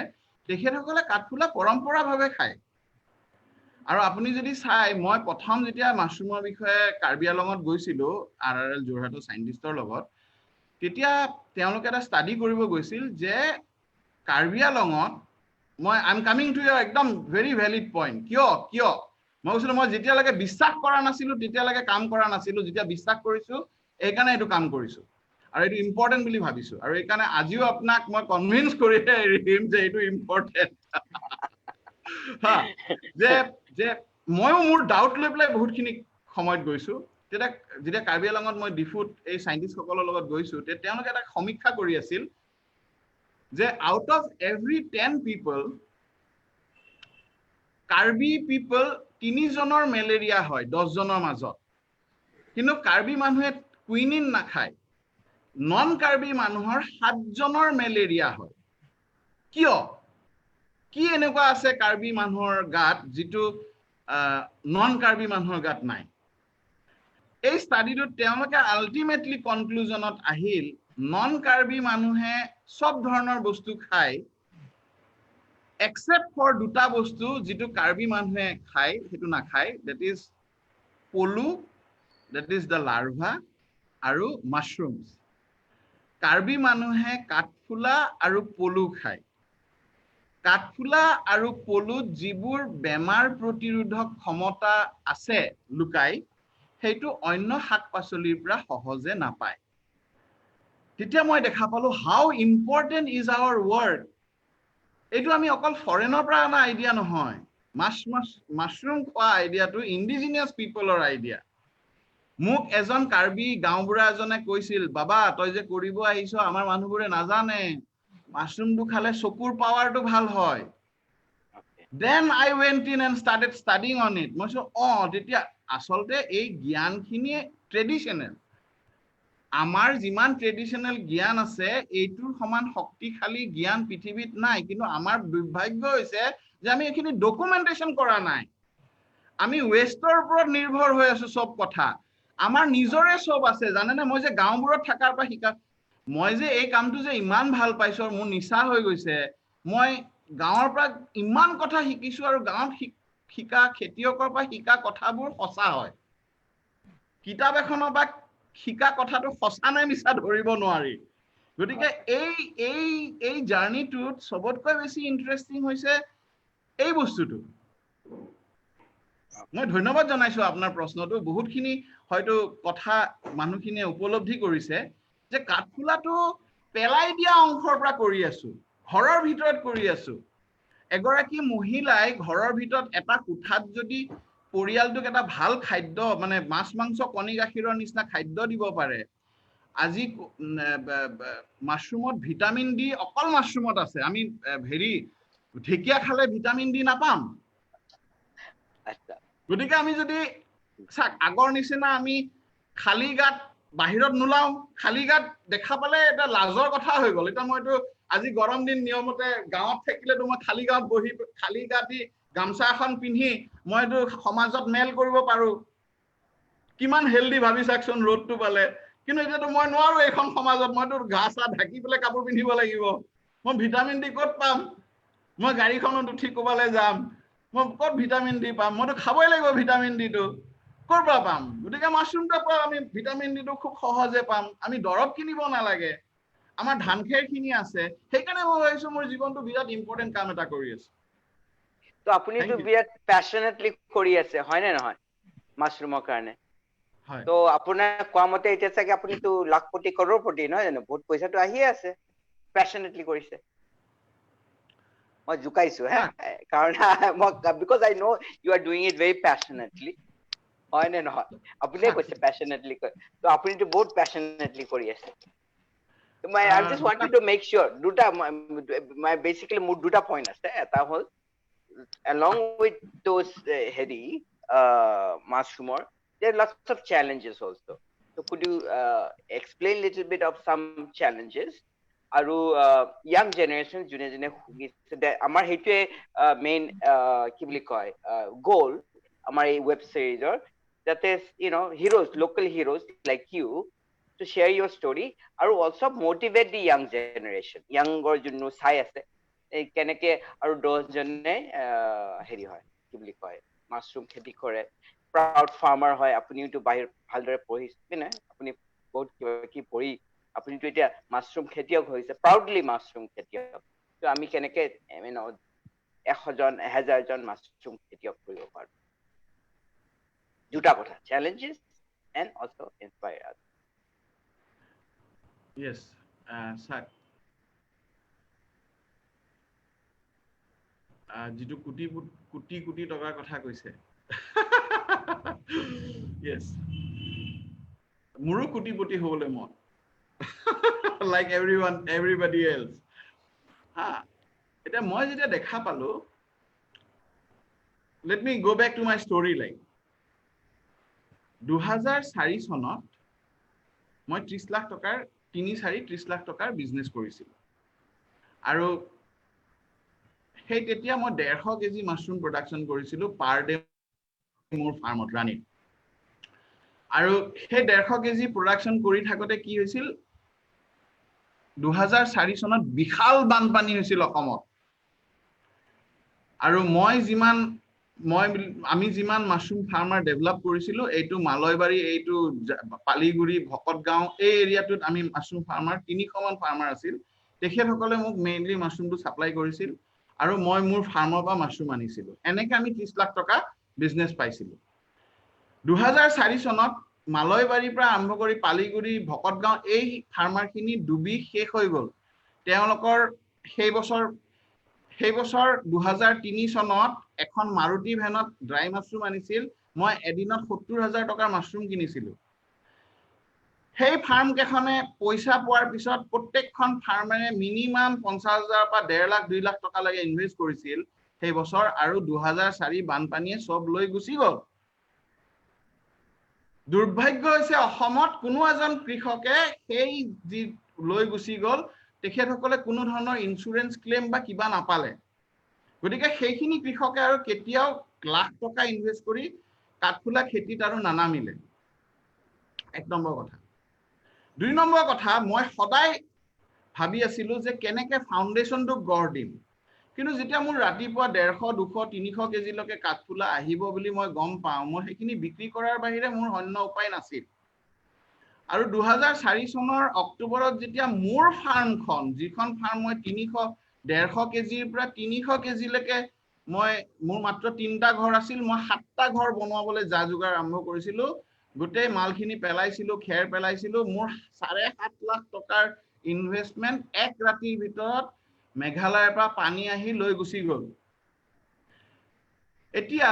তেখেতসকলে কাঠফুলা পৰম্পৰাভাৱে খায় আৰু আপুনি যদি চাই মই প্ৰথম যেতিয়া মাশৰুমৰ বিষয়ে কাৰ্বি আলঙত গৈছিলো আৰআৰএল জোৰহাটৰ সাইন্টিষ্টৰ লগত তেতিয়া তেওঁলোকে এটা ষ্টাডি কৰিব গৈছিল যে কাৰ্বি আলঙত মই I am coming to your একদম ভেৰি ভ্যালিড পইণ্ট কিয় মই কৈছিলো মই যেতিয়ালৈকে বিশ্বাস কৰা নাছিলো তেতিয়ালৈকে কাম কৰা নাছিলো যেতিয়া বিশ্বাস কৰিছো এইকাৰণে এইটো কাম কৰিছো আৰু এইটো ইম্পৰ্টেন্ট বুলি ভাবিছো আৰু এইকাৰণে আজিও আপোনাক মই কনভিন্স কৰি এৰিম যে এইটো ইম্পৰ্টেন্ট হা যে ময়ো মোৰ ডাউট লৈ পেলাই বহুতখিনি সময়ত গৈছো যেতিয়া কাৰ্বি আলঙত মই ডিফুত এই সাইন্টিষ্টসকলৰ লগত গৈছো তেওঁলোকে এটা সমীক্ষা কৰি আছিল যে out of every 10 people Karbi people 3 জনৰ মেলেৰিয়া হয় 10 জনৰ মাজত কিন্তু কাৰ্বি মানুহে কুইনিন নাখায় নন কাৰ্বি মানুহৰ 7 জনৰ মেলেৰিয়া হয় কিয় কি এনেকুৱা আছে কাৰ্বি মানুহৰ গাত যিটো নন কাৰ্বি মানুহৰ গাত নাই এই ষ্টাডিটো তেওঁলোকে আল্টিমেটলি কনক্লুজনত আহিল নন কাৰ্বি মানুহে সব ধৰণৰ বস্তু খায় এক্সেপ্ট ফৰ দুটা বস্তু যিটো কাৰ্বি মানুহে খায় হেতু নাখায় দ্যাট ইজ পলু দ্যাট ইজ দ্য লাৰ্ভা আৰু মাশৰুমছ কাৰ্বি মানুহে কাঠফুলা আৰু পলু খায় কাঠফুলা আৰু পলুত যিবোৰ বেমাৰ প্ৰতিৰোধক ক্ষমতা আছে লুকাই সেইটো অন্য শাক-পাচলিৰ পৰা সহজে নাপায় তেতিয়া মই দেখা পালো how important is our word এইটো আমি অকল ফৰেনৰ পৰা আনা আইডিয়া নহয় মাশৰুম খোৱা আইডিয়াটো ইন্ডিজিনিয়াছ পিপলৰ আইডিয়া মোক এজন কাৰ্বি গাঁওবুঢ়া এজনে কৈছিল বাবা তই যে কৰিব আহিছ আমাৰ মানুহবোৰে নাজানে মাশৰুমটো খালে চকুৰ পাৱাৰটো ভাল হয় then I went in and started studying on it মই তেতিয়া আসলতে এই জ্ঞানখিনি ট্ৰেডিশনাল আমাৰ যিমান ট্ৰেডিশনাল জ্ঞান আছে এইটোৰ সমান শক্তিশালী জ্ঞান পৃথিৱীত নাই কিন্তু আমাৰ দুৰ্ভাগ্য হৈছে যে আমি এখিনি ডকুমেন্টেশন কৰা নাই আমি ওয়েস্টৰ ওপৰত নিৰ্ভৰ হৈ আছো সব কথা আমাৰ নিজৰে সব আছে জানেনে মই যে গাঁওবোৰত থাকাৰ পৰা শিকা মই যে এই কামটো যে ইমান ভাল পাইছো আৰু মোৰ নিচা হৈ গৈছে মই গাঁৱৰ পৰা ইমান কথা শিকিছো আৰু গাঁৱত শিকা খেতিয়কৰ পৰা শিকা কথাবোৰ সঁচা হয় কিতাপ এখনৰ পৰা শিকা কথাটো সঁচা নে মিছা ধৰিব নোৱাৰি গতিকে এই জাৰ্নিটোত সবতকৈ বেছি ইন্টাৰেষ্টিং হৈছে এই বস্তুটো মই ধন্যবাদ জনাইছো আপোনাৰ প্ৰশ্নটো বহুতখিনি হয়তো কথা মানুহখিনিয়ে উপলব্ধি কৰিছে যে কাঠফুলাটো পেলাই দিয়া অংশৰ পৰা কৰি আছো ঘৰৰ ভিতৰত কৰি আছো এগৰাকী মহিলাই ঘৰৰ ভিতৰত এটা কোঠাত যদি পৰিয়ালটোক এটা ভাল খাদ্য মানে মাছ মাংস কণী গাখীৰৰ নিচিনা খাদ্য দিব পাৰে আজি মাশৰুমত ভিটামিন ডি অকল মাশৰুমত আছে আমি হেৰি ঢেকিয়া খালে ভিটামিন ডি নাপাম গতিকে আমি যদি চাক আগৰ নিচিনা আমি খালি গাত বাহিৰত নোলাও খালি গাত দেখা পালে এটা লাজৰ কথা হৈ গ'ল এটা মইতো আজি গৰম দিন নিয়মতে গাঁৱত থাকিলেতো মই খালি গাঁৱত বহি খালি গাতি গামছা এখন পিন্ধি মইতো সমাজত মেল কৰিব পাৰো কিমান হেলদি ভাবি চাকচোন ৰ'দটো পালে কিন্তু এতিয়াতো মই নোৱাৰো এইখন সমাজত মইতো গা চা ঢাকি পেলাই কাপোৰ পিন্ধিব লাগিব মই ভিটামিন ডি ক'ত পাম মই গাড়ীখনত উঠি ক'বালৈ যাম মই ক'ত ভিটামিন ডি পাম মইতো খাবই লাগিব ভিটামিন ডিটো ক'ৰ পৰা পাম গতিকে মাশৰুমটোৰ পৰা আমি ভিটামিন ডিটো খুব সহজে পাম আমি দৰৱ কিনিব নালাগে আমাৰ ধান খেৰখিনি আছে সেইকাৰণে মই ভাবিছো মোৰ জীৱনটো বিৰাট ইম্পৰ্টেণ্ট কাম এটা কৰি আছো তো আপুনিতো বিৰাট প্যাশনেটলি কৰি আছে হয় নে নহয় মাশৰুমৰ কাৰণে তো আপোনাৰ কোৱা মতে এতিয়া চাগে আপুনিতো লাখপতি কৰৰপতি নহয় জানো বহুত পইচাটো আহিয়ে আছে প্যাশনেটলি কৰিছে মই জুকাইছো হে কাৰণ because I know you are doing it very passionately হয় নে নহয় আপুনিয়ে কৈছে প্যাশনেটলি তো আপুনিতো বহুত প্যাশনেটলি কৰি আছে I just wanted to make sure দুটা my basically মোৰ দুটা পইণ্ট আছে এটা হ'ল along with those heady mushroom there are lots of challenges also so could you explain little bit of some challenges aru young generation june june amar heitue main ki boli koy goal amar ei web series or that is heroes local heroes like you to share your story and also motivate the young generation younger junno sai ase ei keneke aru 10 jone heri hoy ki boli koy mushroom kheti kore proud farmer hoy apuni to bahir bhaldore pohise na apuni bahut ki pori apuni to etia mushroom khetiok hoise proudly mushroom khetiok to ami keneke 100 John 1000 John mushroom khetiok koribo paru duta kotha challenges and also inspire others Yes, sir. যিটো কোটি কোটি টকাৰ কথা কৈছে yes মোৰো কোটিপতি হ'বলৈ মন like everybody else এটা মই যেতিয়া দেখা পালো let me go back to my story like 2004 চনত মই 30 লাখ টকাৰ 30 লাখ টকাৰ বিজনেস কৰিছিল আৰু সেই তেতিয়া মই 150 কেজি মাশৰুম প্ৰডাকশন কৰিছিলো পাৰ ডে মোৰ ফাৰ্মত ৰানি আৰু সেই 150 কেজি প্ৰডাকশন কৰি থাকতে কি হৈছিল 2004 চনত বিশাল বানপানী হৈছিল অসমত আৰু আমি যিমান মাশৰুম ফাৰ্মাৰ ডেভেলপ কৰিছিলো এইটো মালয়বাৰী এইটো পালিগুৰি ভকতগাঁও এই এৰিয়াটোত আমি মাশৰুম ফাৰ্মাৰ 300 মান ফাৰ্মাৰ আছিল তেখেতসকলে মোক মেইনলি মাশৰুমটো সাপ্লাই কৰিছিল আৰু মই মোৰ ফাৰ্মৰ পৰা মাশৰুম আনিছিলো এনেকৈ আমি 30 লাখ টকা বিজনেস পাইছিলো 2004 চনত মালয়বাৰীৰ পৰা আৰম্ভ কৰি পালিগুৰি ভকতগাঁও এই ফাৰ্মাৰখিনি ডুবি শেষ হৈ গ'ল তেওঁলোকৰ সেই বছৰ 2003 চনত এখন মাৰুতি ভ্যানত ড্ৰাই মাশৰুম আনিছিল মই এদিনত 70000 টকাৰ মাশৰুম কিনিছিলো সেই ফাৰ্ম কেখনে পইচা পোৱাৰ পিছত প্ৰত্যেকখন ফাৰ্মাৰে মিনিমাম 50000 পৰা 1.5 লাখ 2 লাখ টকা লাগে ইনভেস্ট কৰিছিল সেই বছৰ আৰু 2004 বানপানীয়ে সব লৈ গুচি গ'ল দুৰ্ভাগ্য হৈছে অসমত কোনো এজন কৃষকে সেই যি লৈ গুচি গ'ল তেখেতসকলে কোনো ধৰণৰ ইন্সুৰেন্স ক্লেম বা কিবা নাপালে গতিকে সেইখিনি কৃষকে আৰু কেতিয়াও লাখ টকা ইনভেস্ট কৰি কাঠফুলা খেতিত আৰু নানামিলে 1 নম্বৰ কথা 2 নম্বৰ কথা মই সদায় ভাবি আছিলো যে কেনেকে ফাউন্ডেশনটো গঢ় দিম কিন্তু যেতিয়া মোৰ ৰাতিপুৱা 150 200 300 কেজিলৈকে কাঠফুলা আহিব বুলি মই গম পাওঁ মই সেইখিনি বিক্ৰী কৰাৰ বাহিৰে মোৰ অন্য উপায় নাছিল আৰু 2004 চনৰ অক্টোবৰত যেতিয়া মোৰ ফাৰ্মখন যিখন ফাৰ্ম মই 300 150 কেজিৰ পৰা 300 কেজিলৈকে মই মোৰ মাত্ৰ 3টা ঘৰ আছিল মই 7টা ঘৰ বনাবলৈ যা যোগাৰ আৰম্ভ কৰিছিলো গোটেই মালখিনি পেলাইছিলো খেৰ পেলাইছিলো মোৰ 7.5 লাখ টকাৰ ইনভেষ্টমেন্ট এক ৰাতিৰ ভিতৰত মেঘালয়ৰ পৰা পানী আহি লৈ গুচি গ'ল এতিয়া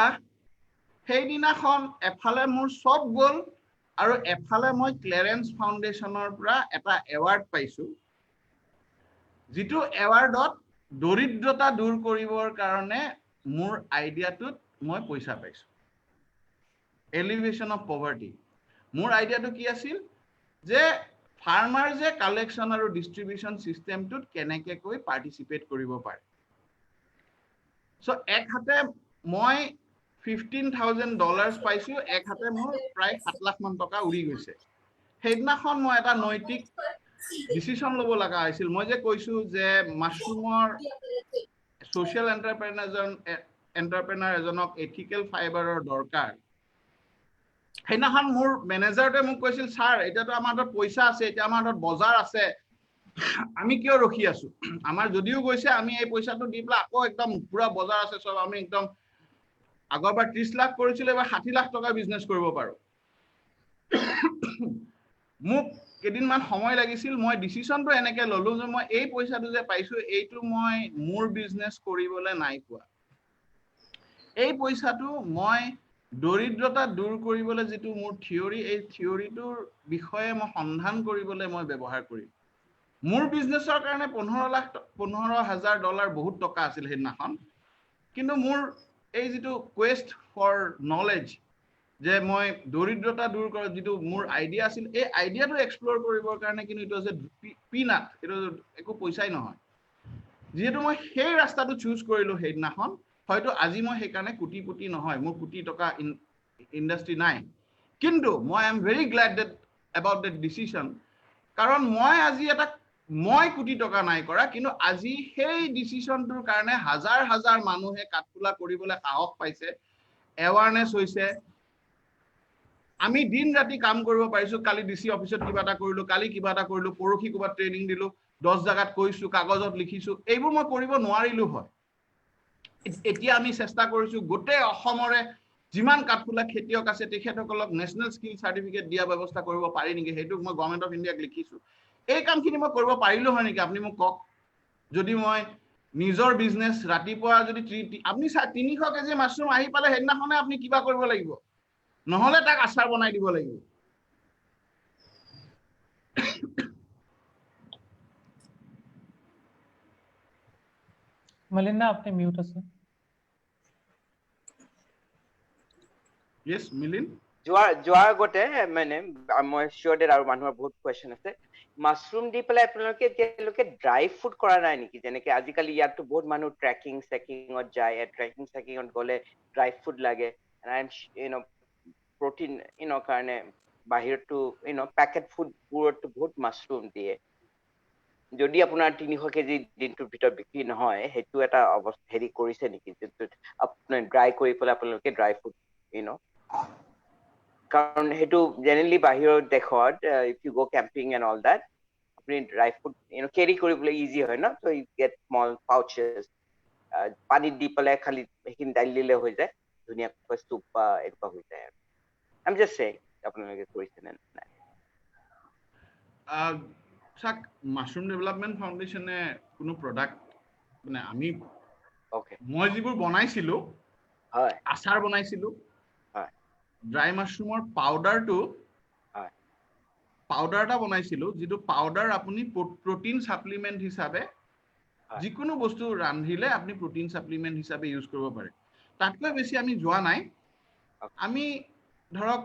সেই দিনাখন এফালে মোৰ সব গ'ল আৰু এফালে মই ক্লেৰেন্স ফাউন্ডেশনৰ পৰা এটা এৱাৰ্ড পাইছো যিটো এৱাৰ্ডত দৰিদ্ৰতা দূৰ কৰিবৰ কাৰণে মোৰ আইডিয়াটোত মই পইচা পাইছো এলিভেশন অফ পভাৰ্টি মোৰ আইডিয়াটো কি আছিল যে ফাৰ্মাৰ যে কালেকশন আৰু ডিস্ট্ৰিবিউশন সিস্টেমটোত কেনেকৈ কৈ পাৰ্টিসিপেট কৰিব পাৰে সো এক হাতে মই $15,000 পাইছো এক হাতে মোৰ প্ৰায় 7 লাখ মান টকা উৰি গৈছে সেইদিনাখন মই এটা নৈতিক ডিসিশন ল'ব লগা হৈছিল মই যে কৈছো যে মাশৰুমৰ সোশ্যাল এন্টাৰপ্ৰেনাৰ এজনক এথিকেল ফাইবাৰৰ দৰকাৰ সেইদিনাখন মোৰ মেনেজাৰটোৱে মোক কৈছিল স্যাৰ এতিয়াতো আমাৰ হাতত পইচা আছে এতিয়া আমাৰ হাতত বজাৰ আছে আমি কিয় ৰখি আছো আমাৰ যদিও গৈছে আমি এই পইচাটো দি পেলাই আকৌ একদম পুৰা বজাৰ আছে সব আমি একদম আগৰবাৰ 30 লাখ কৰিছিল এবাৰ 60 লাখ টকা বিজনেস কৰিব পাৰো মোক কেদিনমান সময় লাগিছিল মই ডিসিশনটো এনেকে ললো যে মই এই পইচাটো যে পাইছো এইটো মই মোৰ বিজনেস কৰিবলৈ নাই পোৱা এই পইচাটো মই দৰিদ্ৰতা দূৰ কৰিবলৈ যেটো মোৰ থিওৰি এই থিওৰিটোৰ বিষয়ে মই সন্ধান কৰিবলৈ মই ব্যৱহাৰ কৰিম মোৰ বিজনেসৰ কাৰণে $15,000 বহুত টকা আছিল হেদিনাখন কিন্তু মোৰ এই যেটো কোয়েস্ট ফৰ নলেজ যে মই দৰিদ্ৰতা দূৰ কৰা যেটো মোৰ আইডিয়া আছিল এই আইডিয়াটো এক্সপ্লোৰ কৰিবৰ কাৰণে কিন্তু ইটো যে পিনাট এটো একো পইচাই নহয় যেহেতু মই সেই ৰাস্তাটো চুজ কৰিলো হেদিনাখন হয়তো আজি মই সেই কাৰণে কোটিপতি নহয় মোৰ কোটি টকা ইন্ডাস্ট্ৰি নাই কিন্তু মই am very glad that about that decision কাৰণ মই আজি এটা মই কোটি টকা নাই কৰা কিন্তু আজি সেই ডিসিশনটোৰ কাৰণে হাজাৰ হাজাৰ মানুহে কাঠফুলা কৰিবলৈ সাহস পাইছে এৱাৰনেস হৈছে আমি দিন ৰাতি কাম কৰিব পাৰিছো কালি ডিসি অফিসত কিবা এটা কৰিলো কালি কিবা এটা কৰিলো পৰখি কিবা ট্ৰেনিং দিলো 10 জাগাত কৈছো কাগজত লিখিছো এইবোৰ মই কৰিব নোৱাৰিলো হয় এতিয়া আমি চেষ্টা কৰিছো গোটেই অসমৰে যিমান কাঠফুলা খেতিয়ক আছে তেখেতসকলক নেশনাল স্কিল সাৰ্টিফিকেট দিয়া ব্যৱস্থা কৰিব পাৰি নেকি হেতু মই গভৰ্নমেন্ট অফ ইন্ডিয়াক লিখিছো এই কামখিনি মই কৰিব পাৰিলো হয় নেকি আপুনি মোক কক যদি মই নিজৰ বিজনেস ৰাতিপুৱা যদি আপুনি 300 কেজি মাশৰুম আহি পালে হেদিনাখনে আপুনি কিবা কৰিব লাগিব নহলে তাক আচাৰ বনাই দিব লাগিব মলিনা আপনি মিউট আছে yes মিলিন যোৱাৰ আগতে মানে মই শিওৰ দেট আৰু মানুহৰ বহুত কোৱেশ্চন আছে মাশৰুম দি পেলাই আপোনালোকে এতিয়ালৈকে ড্ৰাই ফুড কৰা নাই নেকি যেনেকে আজিকালি ইয়াতো বহুত মানুহ ট্ৰেকিং চেকিংত যায় ট্ৰেকিং চেকিংত গলে ড্ৰাই ফুড লাগে and I'm protein কাৰণে বাহিৰতো পেকেট ফুড বোৰতো বহুত মাশৰুম দিয়ে যদি আপোনাৰ 300 কেজি দিনটোৰ ভিতৰত বিক্ৰী নহয় হেতু এটা অৱস্থা হেৰি কৰিছে নেকি যেটো আপুনি ড্ৰাই কৰি পেলাই আপোনালোকে ড্ৰাই ফুড কাৰণ হেতু জেনেৰেলি বাহিৰৰ দেশত if you go camping and all that আপুনি ড্ৰাই ফুড কেৰি কৰিবলৈ ইজি হয় ন so you get small pouches পানী দি পেলাই খালি হেকিন ডাইল দিলে হৈ যায় ধুনীয়াকৈ চুপ বা এনেকুৱা হৈ যায় I'm just saying আপোনালোকে কৰিছে নে নাই চাক মাশৰুম ডেভেলপমেন্ট ফাউন্ডেশনে কোনো প্ৰডাক্ট মানে আমি ওকে মই যিবোৰ বনাইছিলো হয় আচাৰ বনাইছিলো হয় ড্ৰাই মাশৰুমৰ পাউডাৰটো হয় পাউডাৰ এটা বনাইছিলো যেটো পাউডাৰ আপুনি প্ৰটিন সাপ্লিমেন্ট হিচাপে যিকোনো বস্তু ৰান্ধিলে আপুনি প্ৰটিন সাপ্লিমেন্ট হিচাপে ইউজ কৰিব পাৰে তাতকৈ বেছি আমি যোৱা নাই আমি ধৰক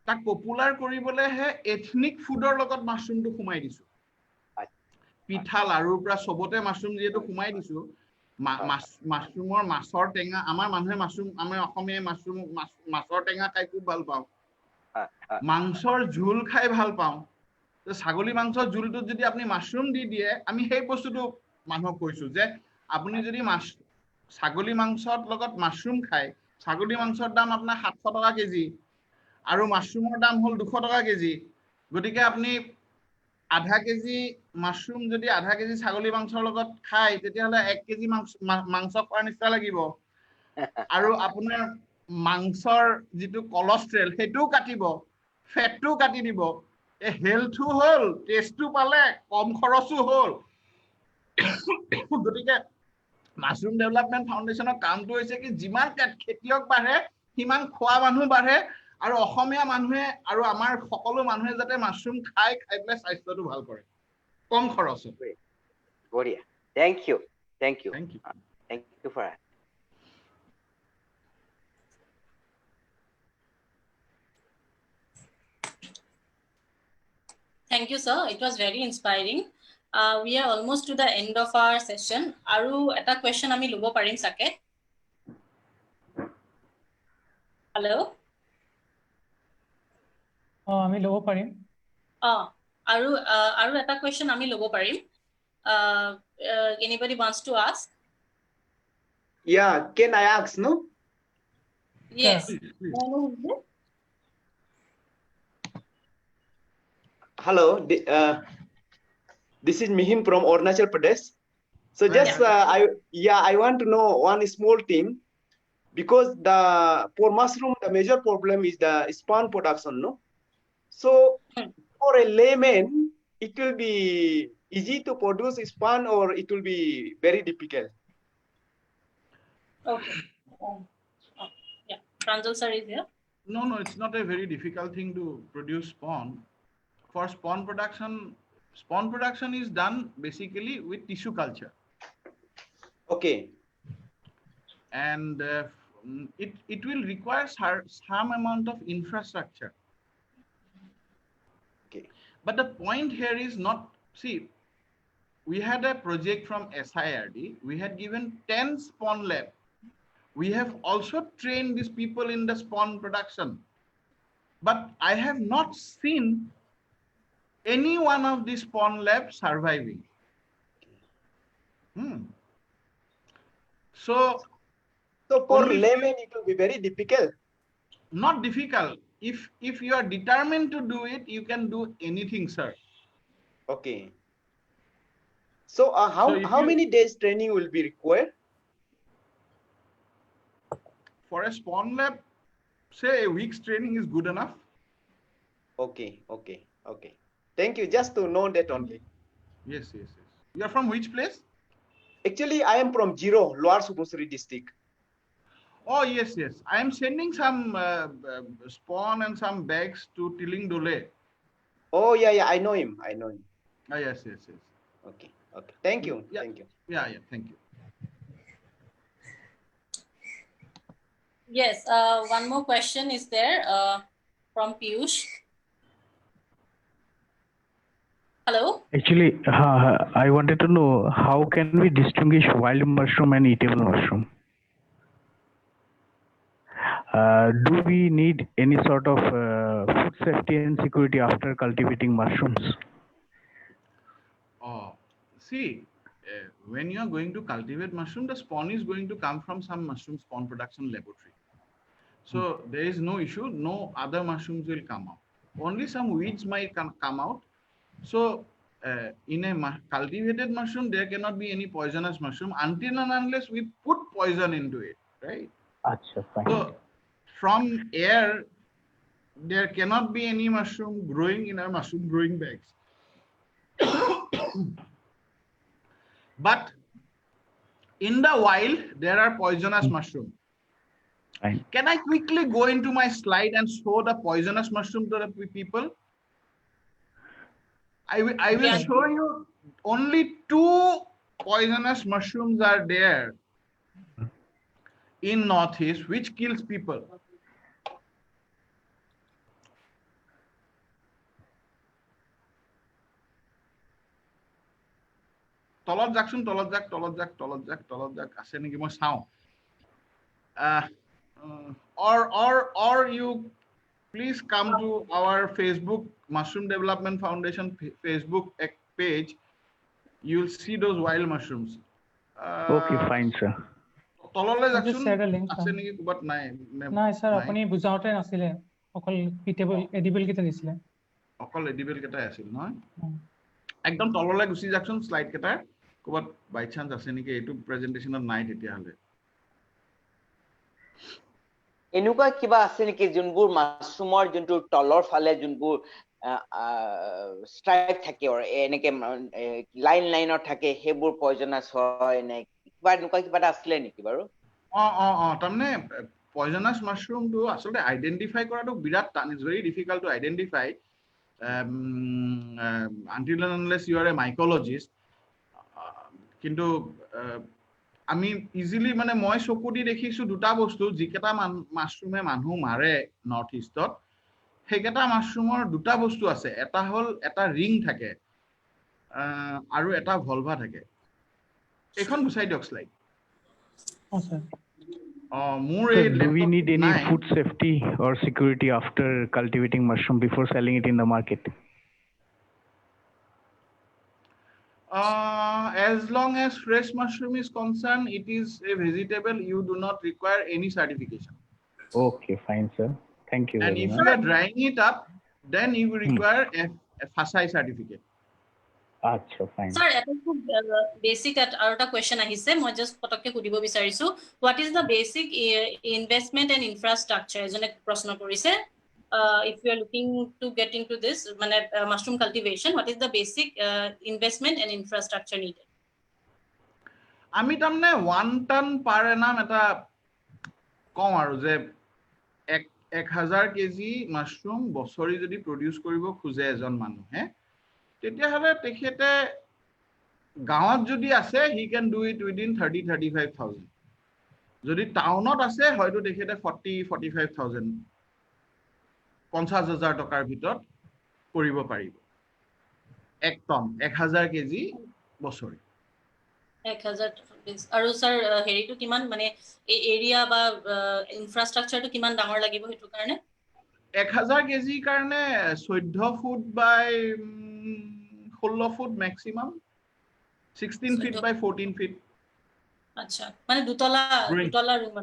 তাক পপুলাৰ কৰিবলৈ হে এথনিক ফুডৰ লগত মাশৰুমটো খুমাই দিছো পিঠা লাৰুৰ পৰা সবতে মাশৰুম যেটো খুমাই দিছো মাছৰুমৰ মাছৰ টেঙা আমাৰ মানুহে মাছৰুম আমি অসমীয়া মাছৰুম মাছৰ টেঙা খাই খুব ভাল পাওঁ মাংসৰ ঝোল খাই ভাল পাওঁ ছাগলী মাংসৰ ঝোলটোত যদি আপুনি মাছৰুম দি দিয়ে আমি সেই বস্তুটো মানুহক কৈছো যে আপুনি যদি ছাগলী মাংসৰ লগত মাছৰুম খায় ছাগলী মাংসৰ দাম আপোনাৰ 700 টকা কেজি আৰু মাছৰুমৰ দাম হ'ল 200 টকা কেজি গতিকে আপুনি আধা কেজি মাছৰুম যদি আধা কেজি ছাগলী মাংসৰ লগত খায় তেতিয়াহ'লে 1 কেজি মাংস খোৱাৰ নিচিনা লাগিব আৰু আপোনাৰ মাংসৰ যিটো কলেষ্ট্ৰল সেইটোও কাটিব ফেটটোও কাটি দিব হেল্থো হ'ল টেষ্টটো পালে কম খৰচো হ'ল গতিকে মাছৰুম ডেভেলপমেণ্ট ফাউণ্ডেশ্যনৰ কামটো হৈছে কি যিমান খেতিয়ক বাঢ়ে সিমান খোৱা মানুহ বাঢ়ে আৰু অসমীয়া মানুহে আৰু আমাৰ সকলো মানুহে যাতে মাছৰুম খাই পেলাই স্বাস্থ্যটো ভাল কৰে কম খৰচত বঢ়িয়া thank you thank you for Thank you, sir. It was very inspiring. We are almost to the end of our session. Aru eta question ami lobo parim sake. Hello. আমি ল'ব পাৰিম Aru eta question ami lobo parim. Anybody wants to ask? Yeah, can I ask, no? Yes. Hello, this is Mihin from Arunachal Pradesh. So just I want to know one small thing because for mushroom the major problem is the spawn production, no? So for a layman, it will be easy to produce spawn or it will be very difficult. Okay. Yeah, Pranjal sir is here. No, it's not a very difficult thing to produce spawn. For spawn production is done basically with tissue culture. Okay. And it will require some amount of infrastructure. Okay. But the point here is not, see, we had a project from SIRD. We had given 10 spawn lab. We have also trained these people in the spawn production. But I have not seen any one of these spawn labs surviving. So for layman it will be very difficult. Not difficult. If you are determined to do it, you can do anything, sir. Okay. So how many days training will be required? For a spawn lab, say a week's training is good enough. Okay. Thank you. Just to know that only. Yes. You are from which place? Actually, I am from Jiro, Lower Subansiri district. Oh, yes. I am sending some spawn and some bags to Tiling Dole. Oh, yeah, I know him. Oh, yes. Okay. Thank you. Yeah. Thank you. Yeah, thank you. Yes, one more question is there from Piyush. Hello? Actually, I wanted to know how can we distinguish wild mushroom and eatable mushroom? Do we need any sort of food safety and security after cultivating mushrooms? See, when you are going to cultivate mushroom, the spawn is going to come from some mushroom spawn production laboratory. So there is no issue, no other mushrooms will come out. Only some weeds might come out. So in a cultivated mushroom, there cannot be any poisonous mushroom until and unless we put poison into it, right? Achha, fine. So from air, there cannot be any mushroom growing in our mushroom growing bags. But in the wild, there are poisonous mushrooms. Fine. Can I quickly go into my slide and show the poisonous mushroom to the people? I will show you only 2 poisonous mushrooms are there in Northeast which kills people. তলত যাকচোন তলত যাক আছে নেকি মই চাওঁ or you please come to our Facebook Mushroom Development Foundation Facebook page. You'll see those wild mushrooms. Okay, fine, sir. তললৈ I just যাকচোন shared a link. আছে নেকি ক'বাত নাই নাই স্যাৰ আপুনি বুজাওতে নাছিলে অকল এডিবল কেইটা দিছিলে অকল এডিবল কেইটাই আছিল নহয় একদম তললৈ গুচি যাকচোন স্লাইড কেইটাৰ ক'বাত বাই চান্স আছে নেকি এইটো প্ৰেজেন্টেচনত নাই তেতিয়াহ'লে এনেকুৱা কিবা আছে নেকি যোনবোৰ মাছৰুমৰ যোনটো তলৰ ফালে যোনবোৰ ষ্ট্ৰাইপ থাকে এনেকে লাইনত থাকে সেইবোৰ পয়জনাছ হয় নে কিবা এনেকুৱা কিবা এটা আছিলে নেকি বাৰু তাৰমানে পয়জনাছ মাছৰুমটো আচলতে আইডেন্টিফাই কৰাটো বিৰাট টান is very difficult to identify until and unless you are a mycologist কিন্তু আমি ইজিলি মানে মই চকু দি দেখিছো দুটা বস্তু যিকেইটা মাছৰুমে মানুহ মাৰে নৰ্থ ইষ্টত সেইকেইটা মাছৰুমৰ দুটা বস্তু আছে এটা হ'ল এটা ৰিং থাকে আৰু এটা ভলভা থাকে এইখন গুচাই দিয়ক স্লাইড মোৰ এই do we need any food safety or security after cultivating mushroom before selling it in the market? As long as fresh mushroom is concerned, it is a vegetable. You do not require any certification. Okay, fine, sir. Thank you. And if you are drying it up, then you will require a FSI certificate. Acha, fine. Sir, এটা খুব basic আৰু এটা question আহিছে মই just পটককে সুধিব বিচাৰিছো what is the basic investment and infrastructure এজনে প্ৰশ্ন কৰিছে if you are looking to get into this মানে mushroom cultivation what is the basic investment and infrastructure needed আমি তাৰমানে 1 ton per annum এটা কম আৰু যে 1000 কেজি মাশৰুম বছৰি যদি প্ৰডিউস কৰিব খুজে এজন মানুহে তেতিয়াহলে তেখেতে গাঁৱত যদি আছে he can do it within 30-35,000 যদি টাউনত আছে হয়তো তেখেতে 40-45,000 50,000 টকাৰ ভিতৰত কৰিব পাৰিব 1 টন 1000 কেজি বছৰি 1000 আৰু স্যাৰ হেৰিটো কিমান মানে এই এৰিয়া বা ইনফ্ৰাষ্ট্ৰাকচাৰটো কিমান ডাঙৰ লাগিব হেতু কাৰণে 1000 কেজি কাৰণে 14 foot by 16 foot maximum 16 feet by 14 feet আচ্ছা মানে দুতলা ৰুম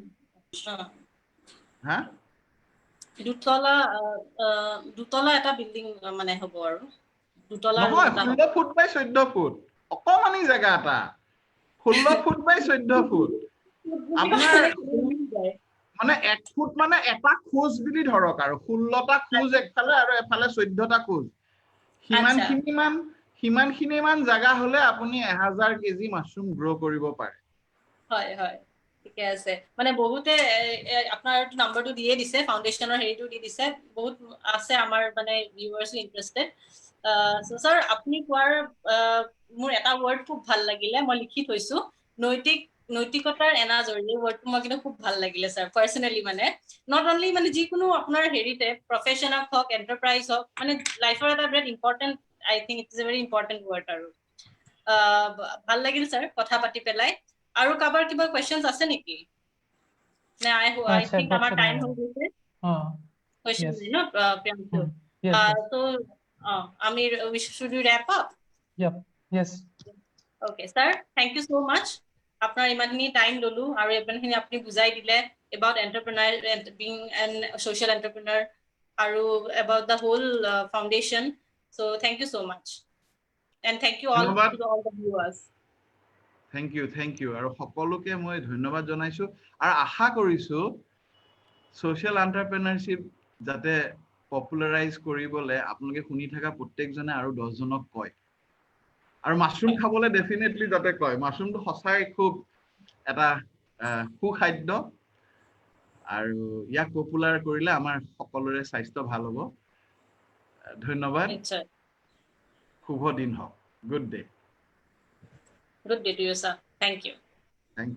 হা দুতলা এটা বিল্ডিং মানে হ'ব আৰু দুতলা ৰুম নহয় এটা 16 ফুট বাই 14 ফুট অকমানি জায়গা এটা 16 ফুট বাই 14 ফুট আপোনাৰ মানে 1 ফুট মানে এটা খোজ বুলি ধৰক আৰু 16টা খোজ একফালে আৰু এফালে 14টা খোজ হিমানখিনি মান জায়গা হলে আপুনি 1000 কেজি মাশৰুম গ্ৰো কৰিব পাৰে হয় হয় ঠিকে আছে মানে বহুতে আপোনাৰ নম্বৰটো দিয়ে দিছে ফাউন্ডেশনৰ হেৰিটো দি দিছে বহুত আছে আমাৰ মানে ভিউয়াৰ্স ইন্টারেস্টেড সো স্যার আপনি কোৱাৰ মোৰ এটা ওয়ার্ড খুব ভাল লাগিলে মই লিখি থৈছো নৈতিকতাৰ এনাজৰি এই ওয়ার্ডটো মই কিন্তু খুব ভাল লাগিলে স্যার পার্সোনালি মানে নট অনলি মানে যিকোনো আপোনাৰ হেৰিতে প্ৰফেশনাল হক এন্টাৰপ্ৰাইজ হক মানে লাইফৰ এটা very important I think it's a very important word আৰু ভাল লাগিল স্যার কথা পাতি পেলাই আৰু কাবাৰ কিবা কোৱেশ্চনস আছে নেকি না আই থিংক আমাৰ টাইম হৈ গৈছে কোৱেশ্চন ন প্ৰিয়াংশু so আমি should we wrap up yes okay sir thank you so much আপোনাৰ ইমানখিনি টাইম ললো আৰু ইমানখিনি আপুনি বুজাই দিলে about entrepreneur and being an social entrepreneur আৰু about the whole foundation so thank you so much and thank you all to all the viewers thank you আৰু সকলোকে মই ধন্যবাদ জনাইছো আৰু আশা কৰিছো সোশ্যাল এন্টাৰপ্ৰেনাৰশিপ যাতে পপুলাৰাইজ কৰিবলে আপোনালোকে শুনি থকা প্ৰত্যেকজনে আৰু 10 জনক কয় আৰু মাশৰুম খাবলে ডেফিনেটলি যাতে কয় মাশৰুমটো সঁচাই খুব এটা সুখাদ্য আৰু ইয়াক পপুলাৰ কৰিলে আমাৰ সকলোৰে স্বাস্থ্য ভাল হ'ব ধন্যবাদ শুভ দিন হওক good day to you sir thank you